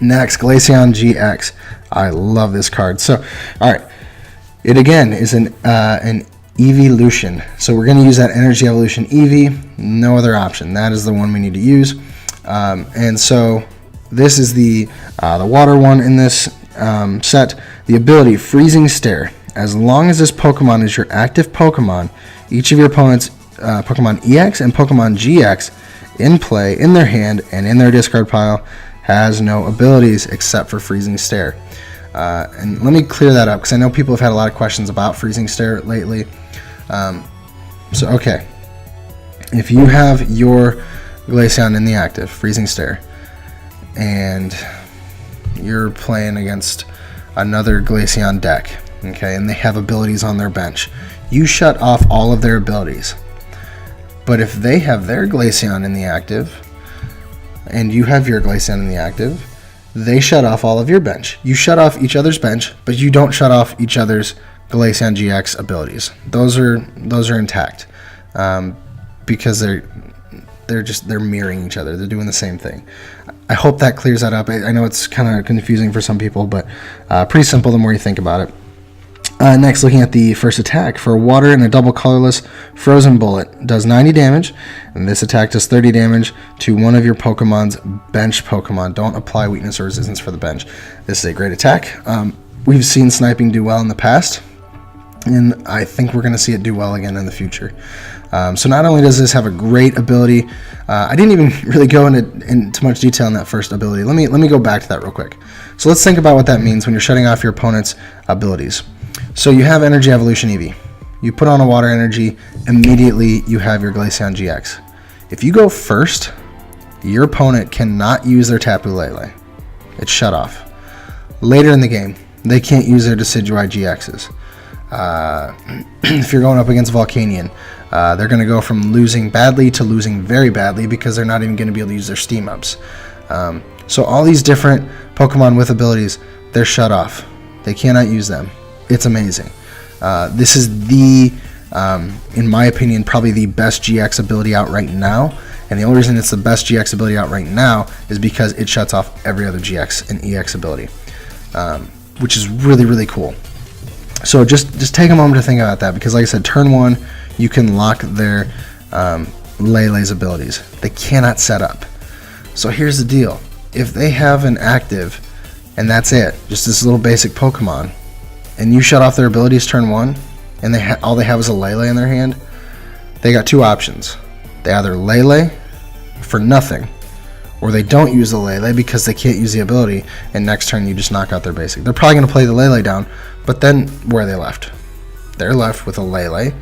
Next, Glaceon GX. I love this card. So, all right, it again is an evolution. So we're going to use that Energy Evolution Eevee. No other option. That is the one we need to use. And so this is the water one in this set. The ability Freezing Stare. As long as this Pokemon is your active Pokemon, each of your opponent's Pokemon EX and Pokemon GX in play, in their hand, and in their discard pile has no abilities except for Freezing Stare. And let me clear that up because I know people have had a lot of questions about Freezing Stare lately. Okay, if you have your Glaceon in the active, Freezing Stare, and you're playing against another Glaceon deck, okay, and they have abilities on their bench, you shut off all of their abilities. But if they have their Glaceon in the active, and you have your Glaceon in the active, they shut off all of your bench. You shut off each other's bench, but you don't shut off each other's Glaceon GX abilities. Those are intact, because they're mirroring each other. They're doing the same thing. I hope that clears that up. I know it's kind of confusing for some people, but pretty simple the more you think about it. Next, looking at the first attack. For water and a double colorless, Frozen Bullet does 90 damage, and this attack does 30 damage to one of your Pokemon's bench Pokemon. Don't apply weakness or resistance for the bench. This is a great attack. We've seen sniping do well in the past, and I think we're going to see it do well again in the future. So not only does this have a great ability, I didn't even really go into much detail on that first ability. Let me go back to that real quick. So let's think about what that means when you're shutting off your opponent's abilities. So you have Energy Evolution Eevee. You put on a Water Energy, immediately you have your Glaceon GX. If you go first, your opponent cannot use their Tapu Lele. It's shut off. Later in the game, they can't use their Decidueye GXs. If you're going up against Volcanion, they're going to go from losing badly to losing very badly because they're not even going to be able to use their steam ups. So all these different Pokemon with abilities, they're shut off. They cannot use them. It's amazing. This is in my opinion, probably the best GX ability out right now. And the only reason it's the best GX ability out right now is because it shuts off every other GX and EX ability, which is really, really cool. So just take a moment to think about that, because like I said, turn 1, you can lock their Lele's abilities. They cannot set up. So here's the deal. If they have an active, and that's it, just this little basic Pokemon, and you shut off their abilities turn 1, and all they have is a Lele in their hand, they got two options. They either Lele for nothing, or they don't use the Lele because they can't use the ability, and next turn you just knock out their basic. They're probably going to play the Lele down, but then where are they left? They're left with a Lele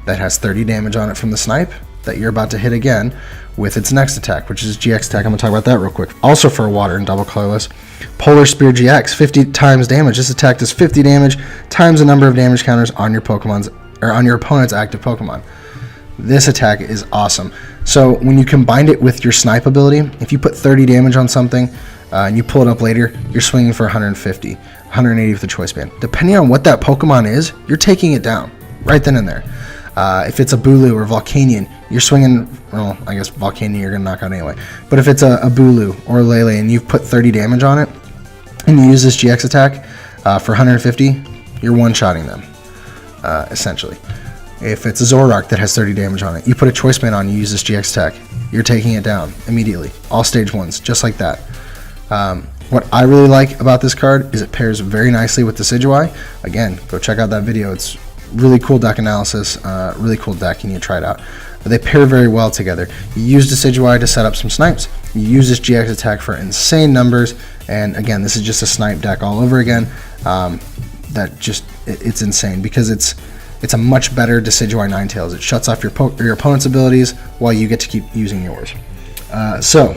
that has 30 damage on it from the snipe that you're about to hit again with its next attack, which is GX attack. I'm going to talk about that real quick. Also for water and double colorless, Polar Spear GX, 50 times damage. This attack does 50 damage times the number of damage counters on your opponent's active Pokemon. This attack is awesome. So when you combine it with your snipe ability, if you put 30 damage on something and you pull it up later, you're swinging for 150, 180 with the choice band. Depending on what that Pokemon is, you're taking it down right then and there. If it's a Bulu or Volcanion, you're swinging, well, I guess Volcanion you're going to knock out anyway. But if it's a Bulu or a Lele and you've put 30 damage on it, and you use this GX attack for 150, you're one-shotting them, essentially. If it's a Zoroark that has 30 damage on it, you put a choice band on, you use this GX attack, you're taking it down immediately. All stage 1s, just like that. What I really like about this card is it pairs very nicely with the Decidueye. Again, go check out that video. It's really cool deck analysis, really cool deck, you need to try it out. But they pair very well together. You use Decidueye to set up some snipes, you use this GX attack for insane numbers, And again, this is just a snipe deck all over again. It's insane because it's a much better Decidueye Ninetales. It shuts off your opponent's abilities while you get to keep using yours. So,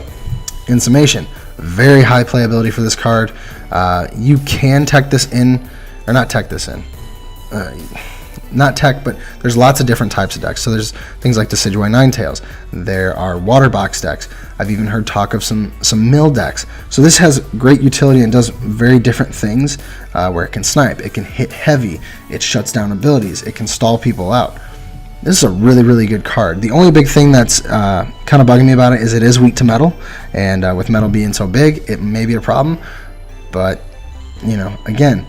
in summation, very high playability for this card. You can tech this in, or not tech this in. Not tech, but there's lots of different types of decks. So there's things like Decidueye Ninetales. There are water box decks. I've even heard talk of some mill decks. So this has great utility and does very different things where it can snipe, it can hit heavy, it shuts down abilities, it can stall people out. This is a really, really good card. The only big thing that's kind of bugging me about it is it is weak to metal, and with metal being so big, it may be a problem. But, you know, again,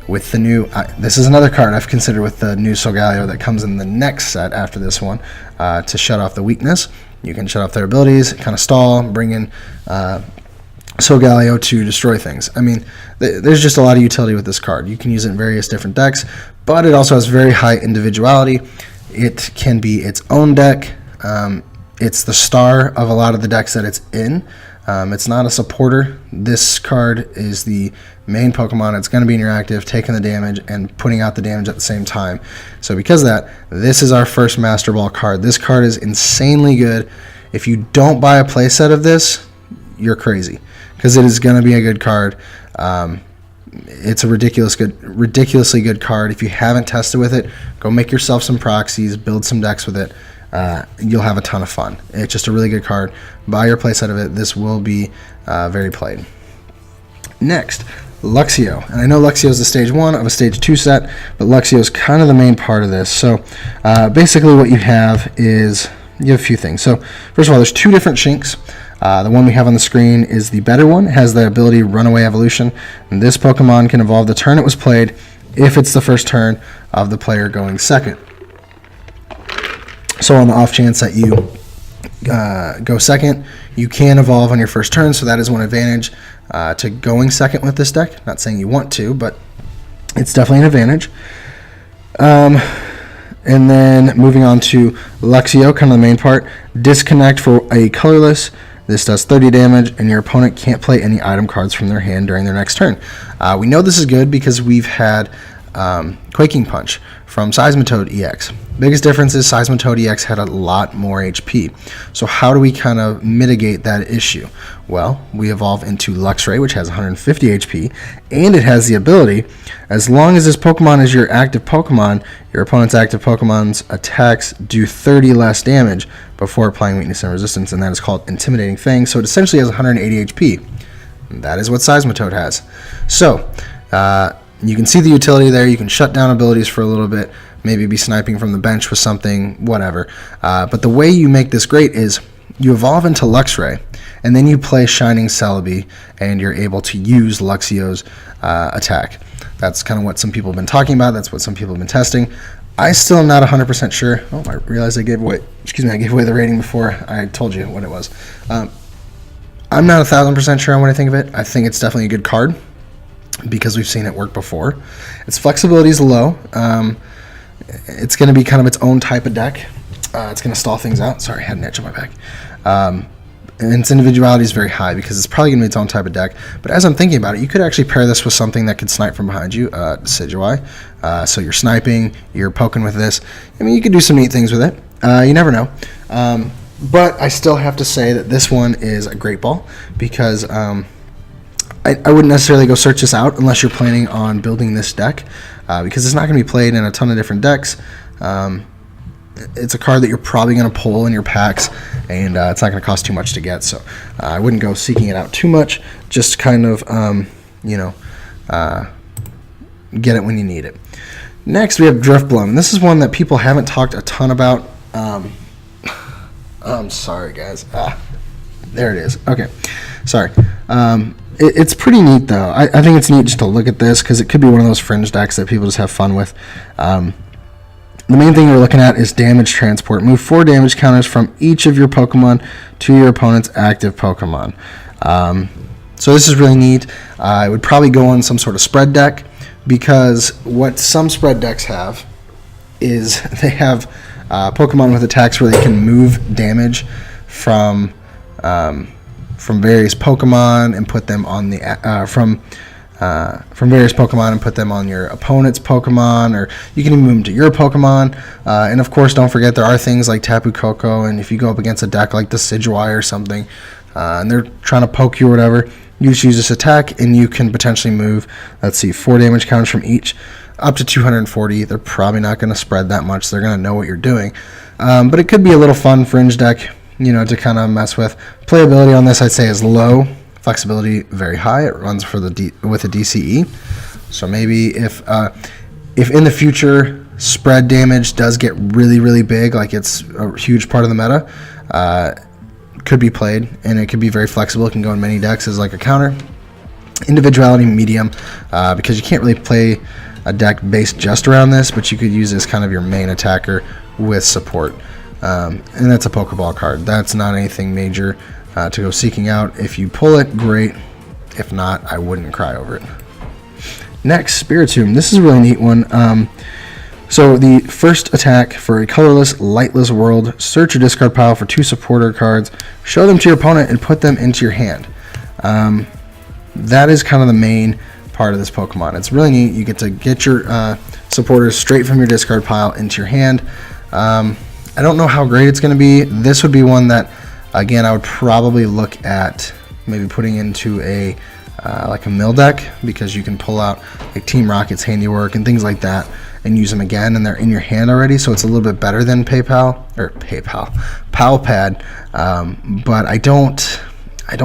with the new, this is another card I've considered with the new Solgaleo that comes in the next set after this one to shut off the weakness. You can shut off their abilities, kind of stall, bring in Solgaleo to destroy things. I mean, there's just a lot of utility with this card. You can use it in various different decks, but it also has very high individuality. It can be its own deck. It's the star of a lot of the decks that it's in. It's not a supporter. This card is the main Pokemon. It's going to be in your active, taking the damage and putting out the damage at the same time. So because of that, this is our first Master Ball card. This card is insanely good. If you don't buy a playset of this, you're crazy, because it is going to be a good card. It's a ridiculously good card. If you haven't tested with it, go make yourself some proxies, build some decks with it. You'll have a ton of fun. It's just a really good card. Buy your playset of it. This will be very played. Next, Luxio. And I know Luxio is the stage 1 of a stage 2 set, but Luxio is kind of the main part of this. So basically what you have is, you have a few things. So first of all, there's 2 different Shinx. The one we have on the screen is the better one. It has the ability Runaway Evolution. And this Pokemon can evolve the turn it was played if it's the first turn of the player going second. So on the off chance that you go second, you can evolve on your first turn, so that is one advantage to going second with this deck. Not saying you want to, but it's definitely an advantage. And then moving on to Luxio, kind of the main part. Disconnect for a colorless. This does 30 damage, and your opponent can't play any item cards from their hand during their next turn. We know this is good because we've had Quaking Punch from Seismitoad EX. Biggest difference is Seismitoad EX had a lot more HP. So how do we kind of mitigate that issue? Well, we evolve into Luxray, which has 150 HP, and it has the ability, as long as this Pokemon is your active Pokemon, your opponent's active Pokemon's attacks do 30 less damage before applying weakness and resistance, and that is called Intimidating Fang. So it essentially has 180 HP. That is what Seismitoad has. So, you can see the utility there. You can shut down abilities for a little bit, maybe be sniping from the bench with something, whatever. But the way you make this great is you evolve into Luxray, and then you play Shining Celebi, and you're able to use Luxio's attack. That's kind of what some people have been talking about. That's what some people have been testing. I still am not 100% sure. Oh, I realized I gave away the rating before I told you what it was. I'm not 1,000% sure on what I think of it. I think it's definitely a good card, because we've seen it work before. Its flexibility is low. It's going to be kind of its own type of deck. It's going to stall things out. Sorry, I had an itch on my back. And its individuality is very high because it's probably going to be its own type of deck. But as I'm thinking about it, you could actually pair this with something that could snipe from behind you, Decidueye. So you're sniping, you're poking with this. I mean, you could do some neat things with it. You never know. But I still have to say that this one is a great ball because I wouldn't necessarily go search this out unless you're planning on building this deck, because it's not going to be played in a ton of different decks. It's a card that you're probably going to pull in your packs, and it's not going to cost too much to get. So I wouldn't go seeking it out too much. Just kind of, get it when you need it. Next, we have Drifblim. This is one that people haven't talked a ton about. I'm sorry, guys. There it is. Okay, sorry. It's pretty neat, though. I think it's neat just to look at this because it could be one of those fringe decks that people just have fun with. The main thing we're looking at is damage transport. Move 4 damage counters from each of your Pokemon to your opponent's active Pokemon. So this is really neat. I would probably go on some sort of spread deck, because what some spread decks have is they have Pokemon with attacks where they can move damage from from various Pokemon and put them on the from various Pokemon and put them on your opponent's Pokemon, or you can even move them to your Pokemon. And of course, don't forget there are things like Tapu Koko, and if you go up against a deck like the Decidueye or something, and they're trying to poke you or whatever, you just use this attack and you can potentially move, let's see, 4 damage counters from each up to 240. They're probably not going to spread that much, so they're going to know what you're doing. But it could be a little fun fringe deck, you know, to kind of mess with. Playability on this, I'd say, is low. Flexibility very high. It runs for with a DCE. So maybe if in the future spread damage does get really, really big, like it's a huge part of the meta, could be played, and it could be very flexible. It can go in many decks as like a counter. Individuality medium, because you can't really play a deck based just around this, but you could use this kind of your main attacker with support. And that's a Pokeball card. That's not anything major to go seeking out. If you pull it, great. If not, I wouldn't cry over it. Next, Spiritomb. This is a really neat one. So the first attack for a colorless, lightless world, search your discard pile for 2 supporter cards, show them to your opponent, and put them into your hand. That is kind of the main part of this Pokemon. It's really neat. You get to get your supporters straight from your discard pile into your hand. I don't know how great it's going to be. This would be one that, again, I would probably look at maybe putting into a like a mill deck, because you can pull out like Team Rocket's Handiwork and things like that and use them again, and they're in your hand already, so it's a little bit better than Pal Pad. But I don't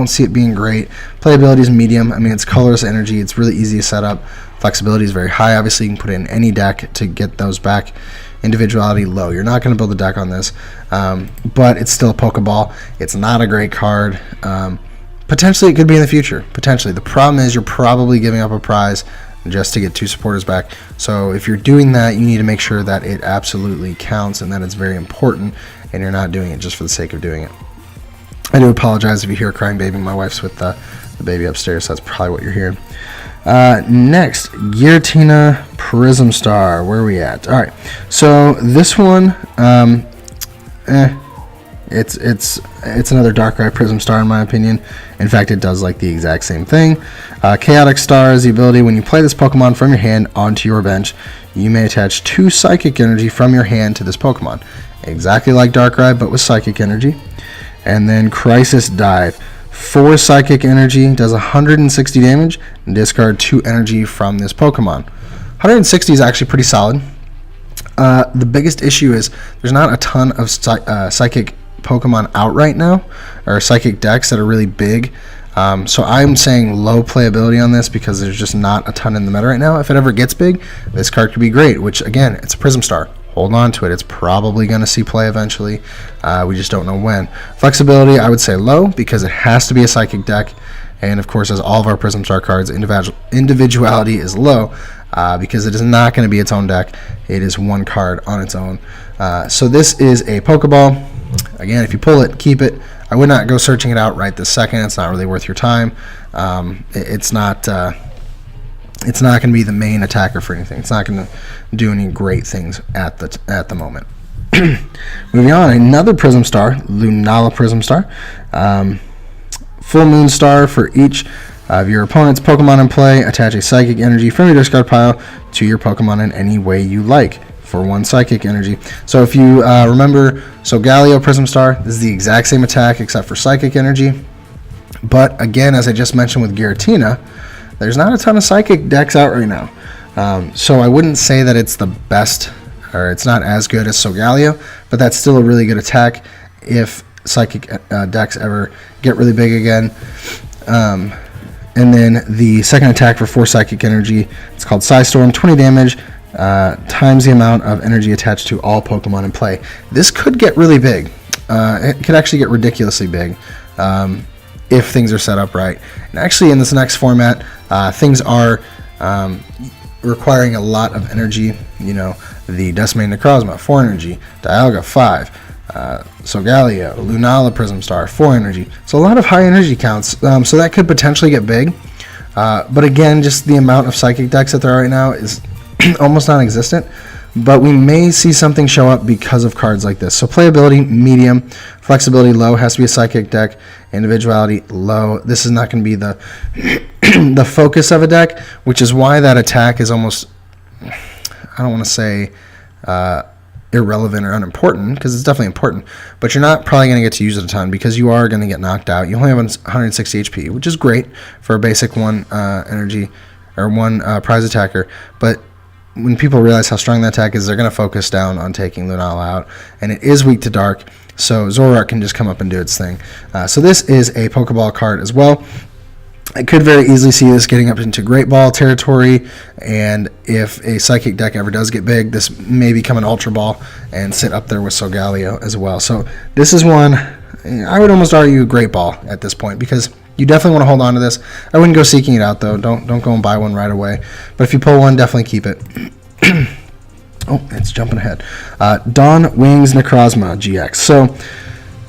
see it being great. Playability is medium. I mean, it's colorless energy. It's really easy to set up. Flexibility is very high. Obviously, you can put it in any deck to get those back. Individuality low. You're not going to build a deck on this, but it's still a Pokeball. It's not a great card. Potentially, it could be in the future. Potentially. The problem is you're probably giving up a prize just to get 2 supporters back. So if you're doing that, you need to make sure that it absolutely counts and that it's very important, and you're not doing it just for the sake of doing it. I do apologize if you hear a crying baby. My wife's with the baby upstairs, so that's probably what you're hearing. Next, Giratina Prism Star. Where are we at? All right. So this one, it's another Darkrai Prism Star in my opinion. In fact, it does like the exact same thing. Chaotic Star is the ability when you play this Pokemon from your hand onto your bench, you may attach 2 Psychic Energy from your hand to this Pokemon. Exactly like Darkrai, but with Psychic Energy. And then Crisis Dive. 4 Psychic Energy, does 160 damage, and discard 2 energy from this Pokemon. 160 is actually pretty solid. The biggest issue is there's not a ton of Psychic Pokemon out right now, or Psychic decks that are really big. So I'm saying low playability on this because there's just not a ton in the meta right now. If it ever gets big, this card could be great, which again, it's a Prism Star. Hold on to it. It's probably going to see play eventually. We just don't know when. Flexibility, I would say low, because it has to be a Psychic deck. And of course, as all of our Prism Star cards, individuality is low, because it is not going to be its own deck. It is one card on its own. So this is a Pokeball. Again, if you pull it, keep it. I would not go searching it out right this second. It's not really worth your time. It's not going to be the main attacker for anything. It's not going to do any great things at the moment. Moving on, another Prism Star, Lunala Prism Star. Full Moon Star for each of your opponent's Pokemon in play. Attach a Psychic Energy from your discard pile to your Pokemon in any way you like for 1 Psychic Energy. So if you remember, so Galio Prism Star, this is the exact same attack except for Psychic Energy. But again, as I just mentioned with Giratina, there's not a ton of Psychic decks out right now. So I wouldn't say that it's the best, or it's not as good as Solgaleo, but that's still a really good attack if Psychic decks ever get really big again. And then the second attack for 4 Psychic Energy, it's called Psystorm, 20 damage, times the amount of energy attached to all Pokemon in play. This could get really big. It could actually get ridiculously big. If things are set up right. And actually in this next format, things are requiring a lot of energy. You know, the Decimated Necrozma, 4 energy, Dialga, 5, Solgaleo, Lunala Prism Star, 4 energy. So a lot of high energy counts, so that could potentially get big. But again, just the amount of Psychic decks that there are right now is almost non-existent. but we may see something show up because of cards like this. So playability, medium. Flexibility, low. Has to be a psychic deck. Individuality, low. This is not going to be the the focus of a deck, which is why that attack is almost, I don't want to say irrelevant or unimportant, because it's definitely important, but you're not probably going to get to use it a ton because you are going to get knocked out. You only have 160 HP, which is great for a basic one energy or one prize attacker, but when people realize how strong that attack is, they're going to focus down on taking Lunala out, and it is weak to dark, so Zoroark can just come up and do its thing. So this is a Pokeball card as well. I could very easily see this getting up into Great Ball territory, and if a Psychic deck ever does get big, this may become an Ultra Ball and sit up there with Solgaleo as well. So this is one, I would almost argue Great Ball at this point, because you definitely want to hold on to this. I wouldn't go seeking it out, though. Don't go and buy one right away. But if you pull one, definitely keep it. Oh, it's jumping ahead. Dawn Wings Necrozma GX. So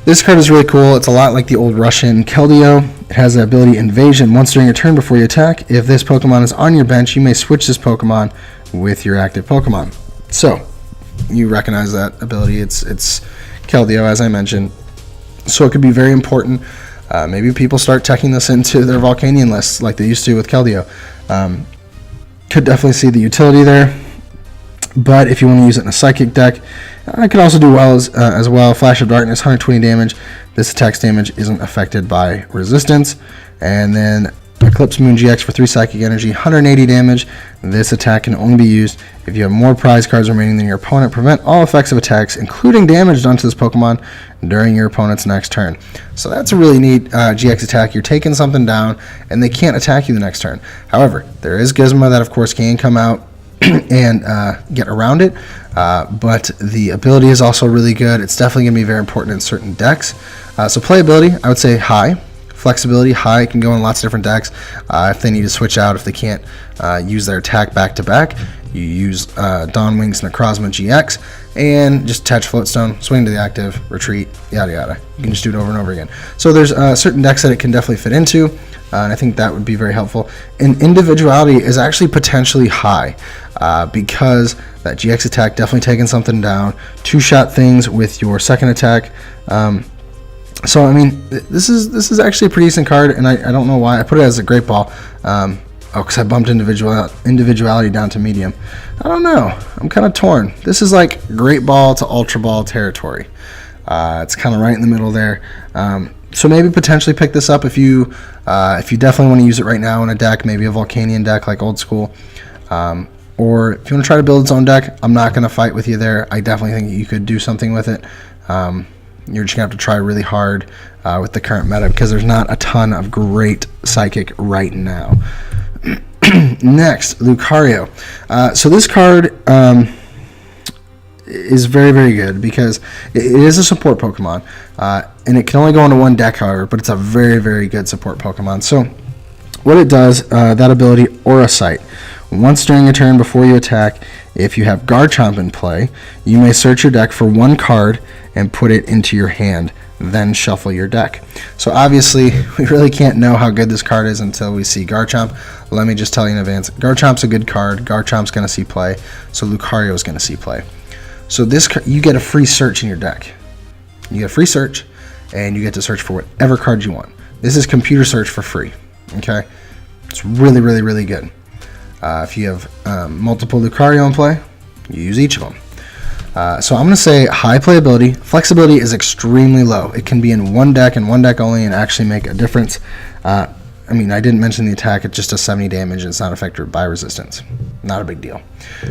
this card is really cool. It's a lot like the old Russian Keldeo. It has the ability Invasion. Once during your turn before you attack, if this Pokemon is on your bench, you may switch this Pokemon with your active Pokemon. So you recognize that ability. It's Keldeo, as I mentioned. So it could be very important. Maybe people start teching this into their Volcanion lists like they used to with Keldeo. Could definitely see the utility there. But if you want to use it in a Psychic deck, it could also do well as well. Flash of Darkness, 120 damage. This attack's damage isn't affected by resistance. And then Eclipse Moon GX for 3 Psychic Energy, 180 damage. This attack can only be used if you have more prize cards remaining than your opponent. Prevent all effects of attacks, including damage done to this Pokemon, during your opponent's next turn. So that's a really neat GX attack. You're taking something down, and they can't attack you the next turn. However, there is Gizmo that, of course, can come out and get around it, but the ability is also really good. It's definitely going to be very important in certain decks. So playability, I would say high. Flexibility, high. It can go in lots of different decks. If they need to switch out, if they can't use their attack back to back, you use Dawn Wings Necrozma GX and just attach Floatstone, swing to the active, retreat, yada yada. You can just do it over and over again. So there's certain decks that it can definitely fit into, and I think that would be very helpful. And individuality is actually potentially high because that GX attack definitely taking something down. 2-shot things with your second attack. So I mean, this is actually a pretty decent card, and I don't know why I put it as a Great Ball. Because I bumped individuality down to medium. I don't know. I'm kind of torn. This is like Great Ball to Ultra Ball territory. It's kind of right in the middle there. So maybe potentially pick this up if you definitely want to use it right now in a deck, maybe a Volcanion deck like old school. Or if you want to try to build its own deck, I'm not going to fight with you there. I definitely think you could do something with it. You're just going to have to try really hard with the current meta because there's not a ton of great Psychic right now. Next, Lucario. So this card is very, very good because it is a support Pokemon, and it can only go into one deck, however, but it's a very, very good support Pokemon. So what it does, that ability, Aura Sight. Once during a turn before you attack, if you have Garchomp in play, you may search your deck for one card and put it into your hand, then shuffle your deck. So obviously, we really can't know how good this card is until we see Garchomp. Let me just tell you in advance, Garchomp's a good card. Garchomp's going to see play, so Lucario is going to see play. So this, you get a free search in your deck. You get a free search, and you get to search for whatever card you want. This is computer search for free, okay? It's really, really, really good. If you have multiple Lucario in play, you use each of them. So I'm going to say high playability. Flexibility is extremely low. It can be in one deck and one deck only and actually make a difference. I mean, I didn't mention the attack. It just does 70 damage and it's not affected by resistance. Not a big deal.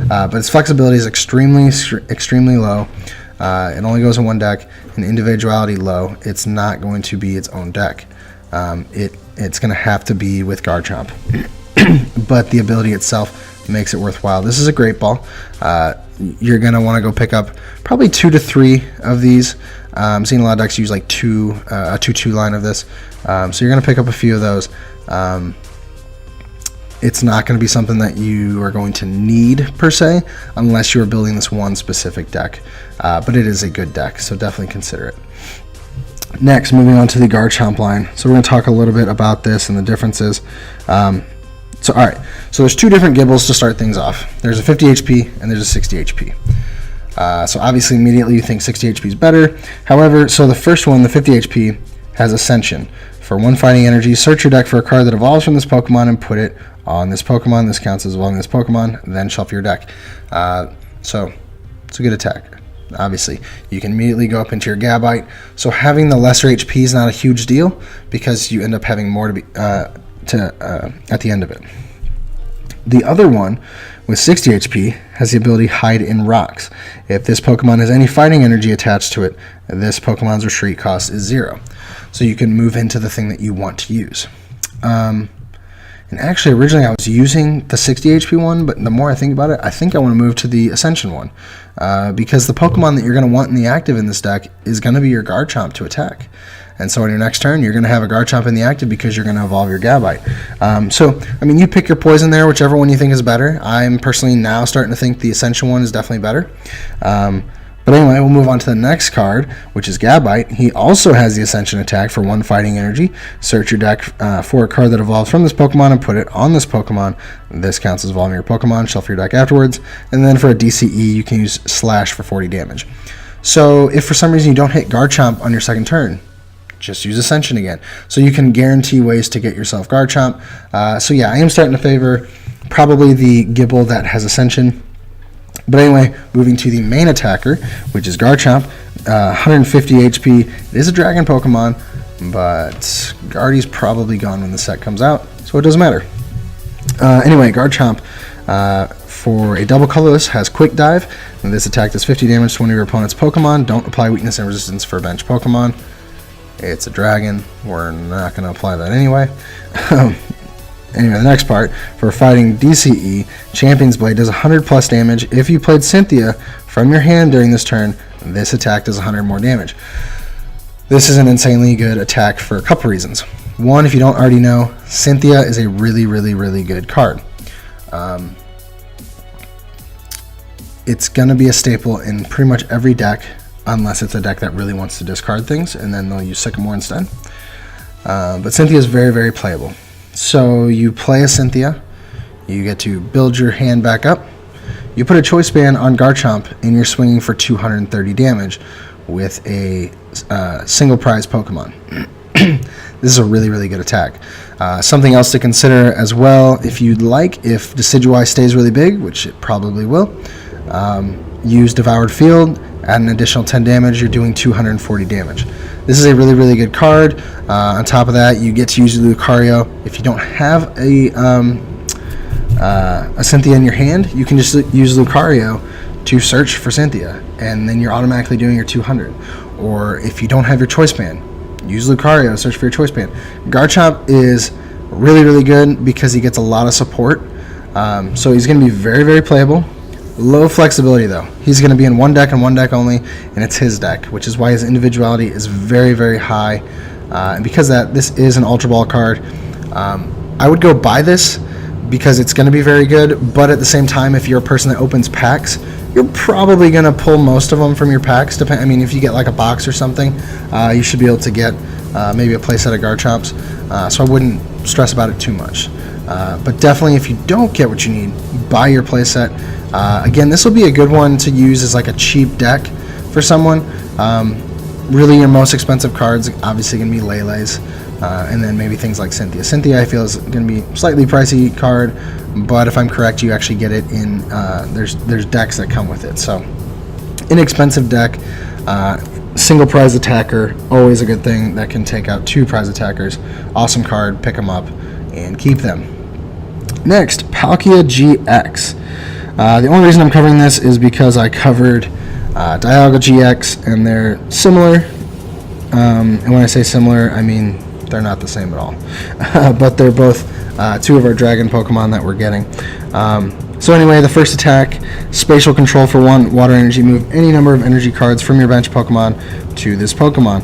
But its flexibility is extremely low. It only goes in one deck. And individuality low. It's not going to be its own deck. It's going to have to be with Garchomp. But the ability itself makes it worthwhile. This is a Great Ball. You're going to want to go pick up probably 2 to 3 of these. I'm seeing a lot of decks use like a 2-2 line of this. So you're going to pick up a few of those. It's not going to be something that you are going to need per se unless you're building this one specific deck. But it is a good deck, so definitely consider it. Next, moving on to the Garchomp line. So we're going to talk a little bit about this and the differences. So all right, so there's two different Gibbles to start things off. There's a 50 HP and there's a 60 HP. So obviously immediately you think 60 HP is better. However, so the first one, the 50 HP, has Ascension. For 1 fighting energy, search your deck for a card that evolves from this Pokemon and put it on this Pokemon. This counts as evolving this Pokemon, then shuffle your deck. So it's a good attack. Obviously, you can immediately go up into your Gabite. So having the lesser HP is not a huge deal because you end up having more to be at the end of it. The other one, with 60 HP, has the ability Hide in Rocks. If this Pokemon has any fighting energy attached to it, this Pokemon's retreat cost is 0. So you can move into the thing that you want to use. And actually, originally I was using the 60 HP one, but the more I think about it, I think I want to move to the Ascension one. Because the Pokemon that you're going to want in the active in this deck is going to be your Garchomp to attack. And so on your next turn, you're going to have a Garchomp in the active because you're going to evolve your Gabite. So, I mean, you pick your poison there, whichever one you think is better. I'm personally now starting to think the Ascension one is definitely better. But anyway, we'll move on to the next card, which is Gabite. He also has the Ascension attack for 1 fighting energy. Search your deck for a card that evolves from this Pokemon and put it on this Pokemon. This counts as evolving your Pokemon. Shuffle your deck afterwards. And then for a DCE, you can use Slash for 40 damage. So if for some reason you don't hit Garchomp on your second turn, just use Ascension again. So you can guarantee ways to get yourself Garchomp. So yeah, I am starting to favor probably the Gibble that has Ascension. But anyway, moving to the main attacker, which is Garchomp, 150 HP. It is a dragon Pokemon, but Guardy's probably gone when the set comes out, so it doesn't matter. Anyway, Garchomp, for a double colorless, has Quick Dive. And this attack does 50 damage to one of your opponent's Pokemon. Don't apply weakness and resistance for bench Pokemon. It's a dragon. We're not going to apply that anyway. Anyway, the next part, for fighting DCE, Champion's Blade does 100 plus damage. If you played Cynthia from your hand during this turn, this attack does 100 more damage. This is an insanely good attack for a couple reasons. One, if you don't already know, Cynthia is a really, really, really good card. It's going to be a staple in pretty much every deck, unless it's a deck that really wants to discard things, and then they'll use Sycamore instead. But Cynthia is very, very playable. So you play a Cynthia, you get to build your hand back up, you put a Choice Band on Garchomp, and you're swinging for 230 damage with a single prize Pokemon. This is a really, really good attack. Something else to consider as well, if you'd like, if Decidueye stays really big, which it probably will, use Devoured Field, add an additional 10 damage, you're doing 240 damage. This is a really, really good card. On top of that, you get to use Lucario. If you don't have a Cynthia in your hand, you can just use Lucario to search for Cynthia, and then you're automatically doing your 200. Or if you don't have your Choice Band, use Lucario to search for your Choice Band. Garchomp is really, really good because he gets a lot of support. So he's going to be very, very playable. Low flexibility though. He's going to be in one deck and one deck only, and it's his deck, which is why his individuality is very, very high. And because of that, this is an Ultra Ball card. I would go buy this because it's going to be very good, but at the same time, if you're a person that opens packs, you're probably going to pull most of them from your packs. I mean, if you get like a box or something, you should be able to get maybe a playset of Garchomps. So I wouldn't stress about it too much. But definitely, if you don't get what you need, buy your playset. Again, this will be a good one to use as like a cheap deck for someone. Really, your most expensive cards obviously going to be Lele's, and then maybe things like Cynthia. Cynthia, I feel, is going to be a slightly pricey card, but if I'm correct, you actually get it in. There's decks that come with it. So, inexpensive deck, single prize attacker, always a good thing that can take out 2 prize attackers. Awesome card, pick them up and keep them. Next, Palkia GX. The only reason I'm covering this is because I covered Dialga GX, and they're similar. And when I say similar, I mean they're not the same at all. But they're both 2 of our dragon Pokemon that we're getting. So anyway, the first attack, Spatial Control for 1 water energy. Move any number of energy cards from your bench Pokemon to this Pokemon.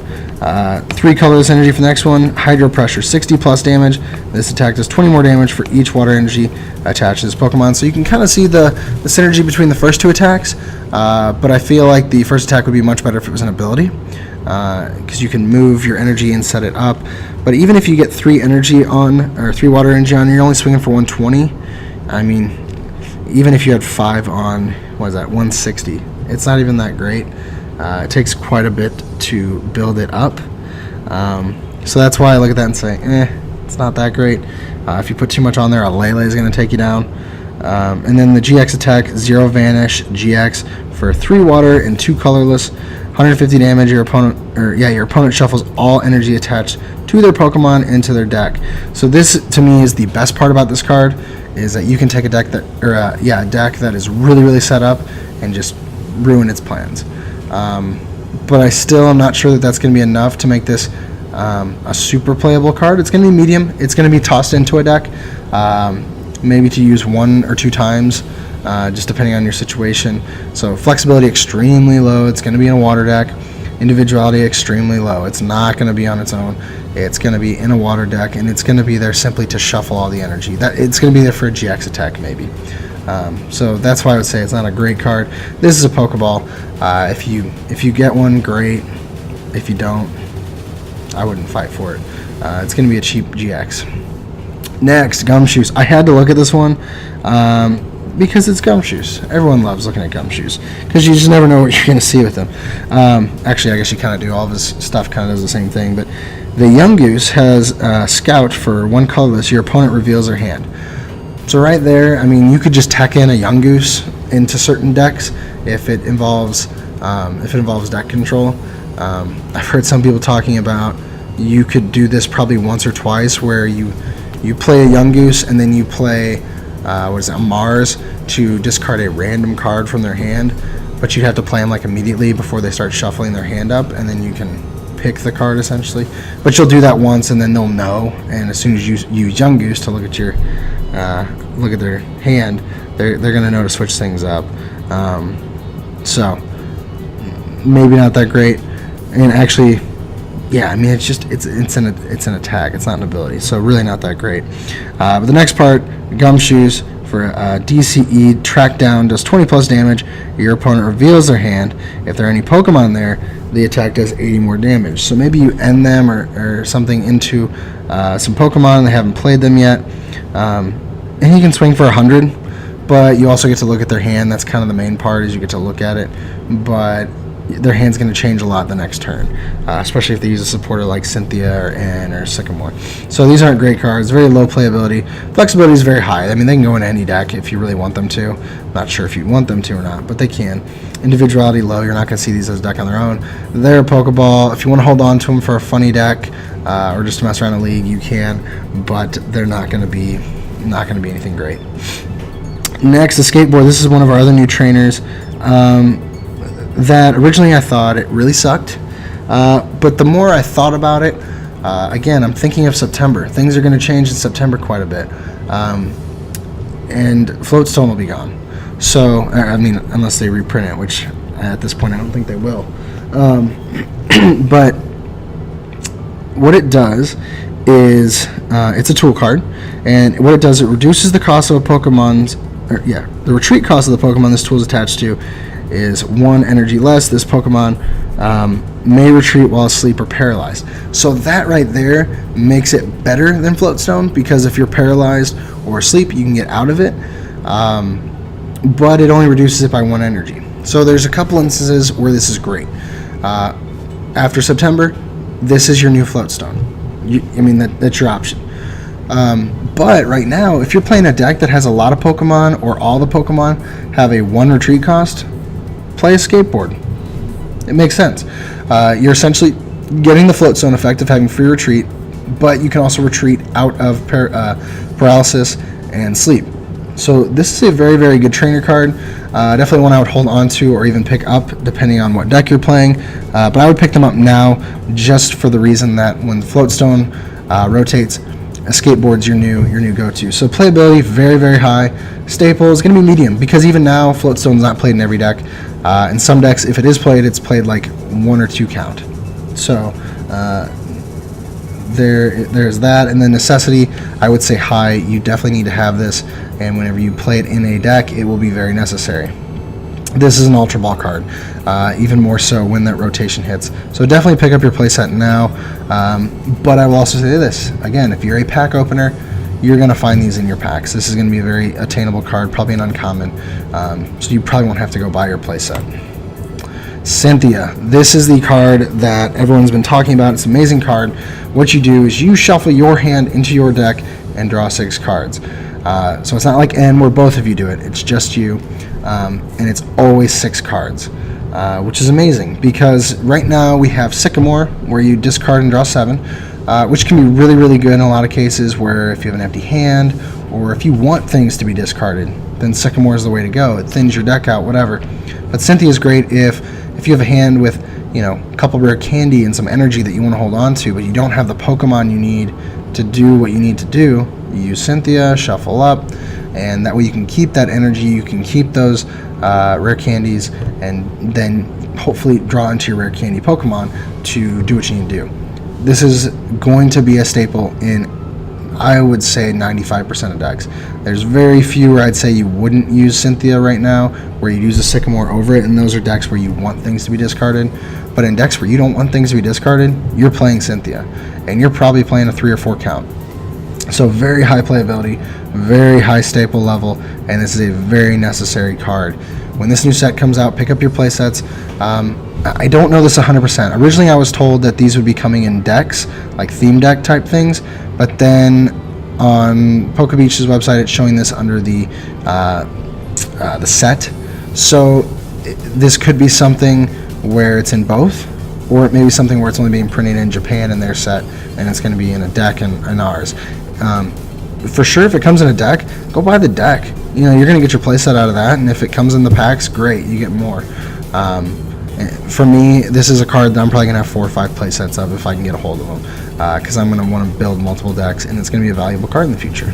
3 colorless energy for the next one. Hydro Pressure, 60 plus damage. This attack does 20 more damage for each water energy attached to this Pokemon. So you can kind of see the synergy between the first 2 attacks, but I feel like the first attack would be much better if it was an ability. because you can move your energy and set it up. But even if you get 3 energy on, or 3 water energy on, you're only swinging for 120. I mean, even if you had 5 on, what is that, 160? It's not even that great. It takes quite a bit to build it up. So that's why I look at that and say, it's not that great. If you put too much on there, a Lele is going to take you down. And then the GX attack, 0 Vanish GX for 3 water and 2 colorless, 150 damage. Your opponent shuffles all energy attached to their Pokemon into their deck. So this, to me, is the best part about this card, is that you can take a deck that, a deck that is really, really set up and just ruin its plans. But I still am not sure that that's going to be enough to make this a super playable card. It's going to be medium. It's going to be tossed into a deck, maybe to use 1 or 2 times, just depending on your situation. So flexibility extremely low. It's going to be in a water deck. Individuality extremely low. It's not going to be on its own. It's going to be in a water deck, and it's going to be there simply to shuffle all the energy. It's going to be there for a GX attack maybe. So that's why I would say it's not a great card. This is a Pokeball. If you get one, great. If you don't, I wouldn't fight for it. It's going to be a cheap GX. Next, Gumshoes. I had to look at this one because it's Gumshoes. Everyone loves looking at Gumshoes because you just never know what you're going to see with them. Actually, I guess you kind of do. All of his stuff kind of does the same thing. But the Yungoos has Scout for 1 colorless. Your opponent reveals their hand. So right there, I mean, you could just tack in a Yungoos into certain decks if it involves deck control. I've heard some people talking about you could do this probably once or twice, where you play a Yungoos and then you play a Mars to discard a random card from their hand, but you'd have to play them like immediately before they start shuffling their hand up, and then you can pick the card essentially. But you'll do that once, and then they'll know. And as soon as you use Yungoos to look at their hand, they're going to know to switch things up. So maybe not that great. And actually, yeah, I mean, it's an attack. It's not an ability, so really not that great. But the next part, Gumshoes for DCE, track down, does 20 plus damage. Your opponent reveals their hand. If there are any Pokemon there, the attack does 80 more damage. So maybe you end them or something into some Pokemon and they haven't played them yet. And you can swing for 100, but you also get to look at their hand. That's kind of the main part, is you get to look at it. But their hand's going to change a lot the next turn, especially if they use a supporter like Cynthia or Ann or Sycamore. So these aren't great cards. Very low playability. Flexibility is very high. I mean, they can go in any deck if you really want them to. Not sure if you want them to or not, but they can. Individuality low. You're not going to see these as a deck on their own. They're a Pokeball. If you want to hold on to them for a funny deck or just to mess around in a league, you can, but they're not going to be anything great. Next, the Skateboard. This is one of our other new trainers. That originally I thought it really sucked, but the more I thought about it, again, I'm thinking of September. Things are going to change in September quite a bit, and Floatstone will be gone. So, I mean, unless they reprint it, which at this point I don't think they will. But what it does is, it's a tool card, and what it does, it reduces the cost of a Pokemon's, the retreat cost of the Pokemon this tool is attached to is 1 energy less. This Pokemon may retreat while asleep or paralyzed. So that right there makes it better than Floatstone, because if you're paralyzed or asleep, you can get out of it, but it only reduces it by 1 energy. So there's a couple instances where this is great. After September, this is your new Floatstone. That's your option. But right now, if you're playing a deck that has a lot of Pokemon, or all the Pokemon have a 1 retreat cost, play a Skateboard. It makes sense. You're essentially getting the Floatstone effect of having free retreat, but you can also retreat out of paralysis and sleep. So this is a very, very good trainer card. Definitely one I would hold on to or even pick up depending on what deck you're playing. But I would pick them up now just for the reason that when the Floatstone rotates, a Skateboard's your new go-to. So playability, very, very high. Staple is going to be medium, because even now Floatstone's not played in every deck. In some decks, if it is played, it's played like 1 or 2 count. So there's that. And then necessity, I would say high. You definitely need to have this, and whenever you play it in a deck, it will be very necessary. this is an Ultra Ball card, even more so when that rotation hits. So definitely pick up your playset now. But I will also say this, again, if you're a pack opener, you're going to find these in your packs. This is going to be a very attainable card, probably an uncommon, so you probably won't have to go buy your playset. Cynthia. This is the card that everyone's been talking about. It's an amazing card. What you do is you shuffle your hand into your deck and draw 6 cards. So it's not like N where both of you do it. It's just you, and it's always 6 cards, which is amazing because right now we have Sycamore where you discard and draw 7, which can be really, really good in a lot of cases where if you have an empty hand or if you want things to be discarded, then Sycamore is the way to go. It thins your deck out, whatever. But Cynthia is great if you have a hand with, you know, a couple rare candy and some energy that you want to hold on to, but you don't have the Pokemon you need to do what you need to do. You use Cynthia, shuffle up, and that way you can keep that energy, you can keep those rare candies, and then hopefully draw into your rare candy Pokemon to do what you need to do. This is going to be a staple in, I would say, 95% of decks. There's very few where I'd say you wouldn't use Cynthia right now, where you'd use a Sycamore over it, and those are decks where you want things to be discarded. But in decks where you don't want things to be discarded, you're playing Cynthia, and you're probably playing a 3 or 4 count. So very high playability, very high staple level, and this is a very necessary card. When this new set comes out, pick up your play sets. I don't know this 100%. Originally I was told that these would be coming in decks, like theme deck type things, but then on PokeBeach's website it's showing this under the set. So this could be something where it's in both, or it may be something where it's only being printed in Japan in their set, and it's going to be in a deck in ours. For sure, if it comes in a deck, go buy the deck. You know, you're going to get your playset out of that, and if it comes in the packs, great, you get more. For me, this is a card that I'm probably going to have 4 or 5 playsets of if I can get a hold of them, because I'm going to want to build multiple decks, and it's going to be a valuable card in the future.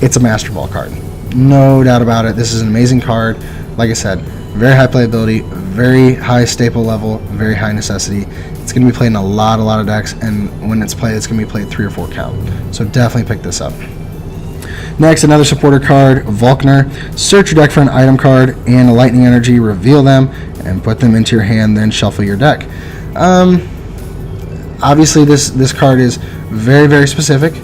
It's a Master Ball card. No doubt about it. This is an amazing card. Like I said, very high playability, very high staple level, very high necessity. It's going to be played in a lot of decks, and when it's played, it's going to be played 3 or 4 count. So definitely pick this up. Next, another supporter card, Volkner. Search your deck for an item card and a lightning energy, reveal them, and put them into your hand, then shuffle your deck. Obviously, this card is very, very specific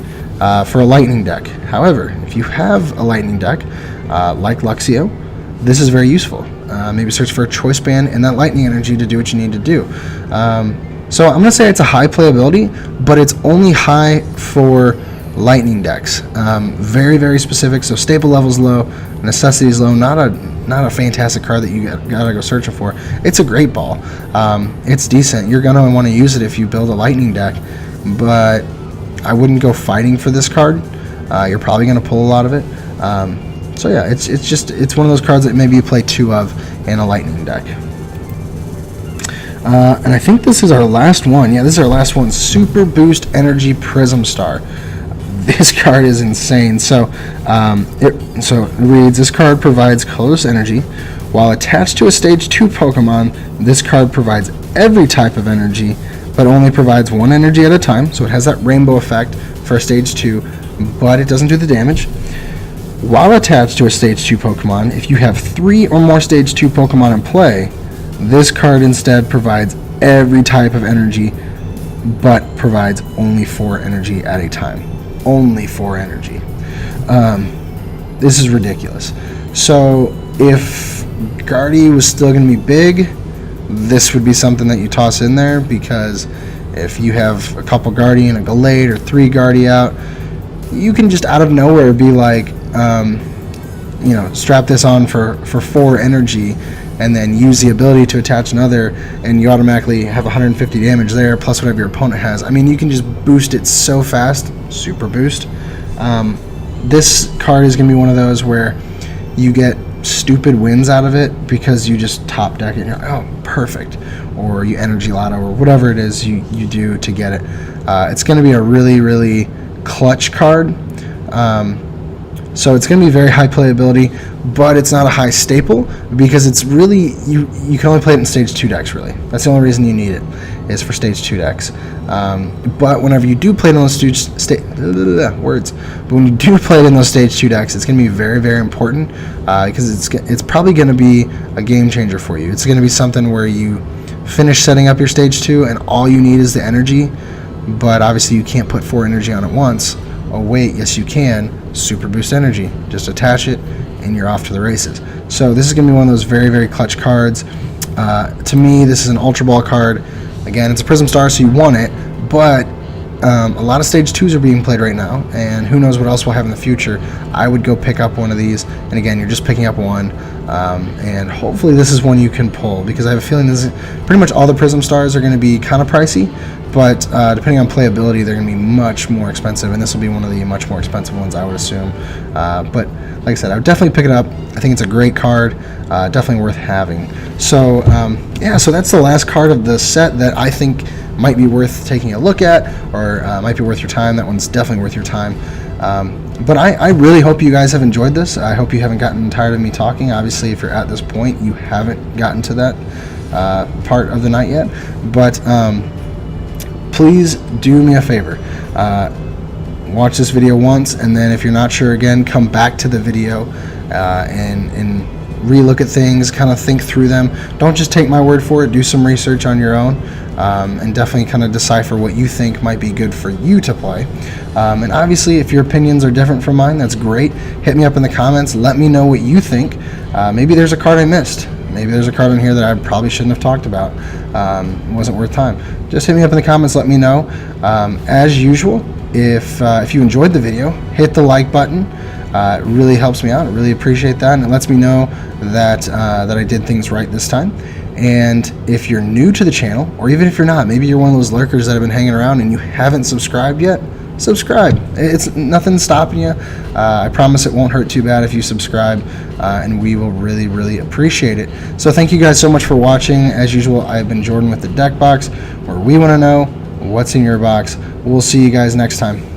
for a lightning deck. However, if you have a lightning deck, like Luxio, this is very useful. Maybe search for a choice band and that lightning energy to do what you need to do. So I'm going to say it's a high playability, but it's only high for lightning decks. Very, very specific, so staple level's low, necessity is low, not a fantastic card that you gotta go searching for. It's a great ball. It's decent. You're going to want to use it if you build a lightning deck, but I wouldn't go fighting for this card. You're probably going to pull a lot of it. So yeah, it's one of those cards that maybe you play 2 of in a lightning deck. And I think this is our last one. Yeah, this is our last one. Super Boost Energy Prism Star. This card is insane. So it reads, this card provides colorless energy. While attached to a stage 2 Pokemon, this card provides every type of energy, but only provides 1 energy at a time. So it has that rainbow effect for a stage 2, but it doesn't do the damage. While attached to a stage 2 Pokemon, if you have 3 or more stage 2 Pokemon in play, this card instead provides every type of energy, but provides only 4 energy at a time. Only 4 energy. This is ridiculous. So if Guardy was still going to be big, this would be something that you toss in there, because if you have a couple Guardy and a Gallade or 3 Guardy out, you can just out of nowhere be like, strap this on for 4 energy, and then use the ability to attach another, and you automatically have 150 damage there, plus whatever your opponent has. I mean, you can just boost it so fast, super boost. This card is going to be one of those where you get stupid wins out of it because you just top deck it and you're like, oh, perfect. Or you energy lotto, or whatever it is you do to get it. It's going to be a really, really clutch card. So it's going to be very high playability, but it's not a high staple because it's really, you can only play it in stage 2 decks, really. That's the only reason you need it, is for stage 2 decks. But whenever you do play it on those but when you do play it in those stage 2 decks, it's going to be very, very important, because it's probably going to be a game changer for you. It's going to be something where you finish setting up your stage 2 and all you need is the energy, but obviously you can't put 4 energy on at once. Oh wait, yes you can. Super boost energy. Just attach it and you're off to the races. So this is going to be one of those very, very clutch cards. To me, this is an Ultra Ball card. Again, it's a Prism Star, so you want it, but a lot of stage 2s are being played right now, and who knows what else we'll have in the future. I would go pick up one of these, and again, you're just picking up one, and hopefully this is one you can pull, because I have a feeling this is, pretty much all the Prism Stars are going to be kind of pricey, but depending on playability, they're going to be much more expensive, and this will be one of the much more expensive ones, I would assume. But like I said, I would definitely pick it up. I think it's a great card, definitely worth having. So yeah, so that's the last card of the set that I think might be worth taking a look at, or might be worth your time. That one's definitely worth your time. But I really hope you guys have enjoyed this. I hope you haven't gotten tired of me talking. Obviously, if you're at this point, you haven't gotten to that part of the night yet. But please do me a favor. Watch this video once, and then if you're not sure again, come back to the video and re-look at things, kind of think through them. Don't just take my word for it. Do some research on your own, and definitely kind of decipher what you think might be good for you to play. And obviously, if your opinions are different from mine, that's great. Hit me up in the comments. Let me know what you think. Maybe there's a card I missed. Maybe there's a card in here that I probably shouldn't have talked about. Wasn't worth time. Just hit me up in the comments. Let me know. As usual, if you enjoyed the video, hit the like button. It really helps me out. I really appreciate that, and it lets me know that I did things right this time. And if you're new to the channel, or even if you're not, maybe you're one of those lurkers that have been hanging around and you haven't subscribed yet, subscribe. It's nothing stopping you. I promise it won't hurt too bad if you subscribe, and we will really, really appreciate it. So thank you guys so much for watching. As usual, I've been Jordan with the Deck Box, where we want to know what's in your box. We'll see you guys next time.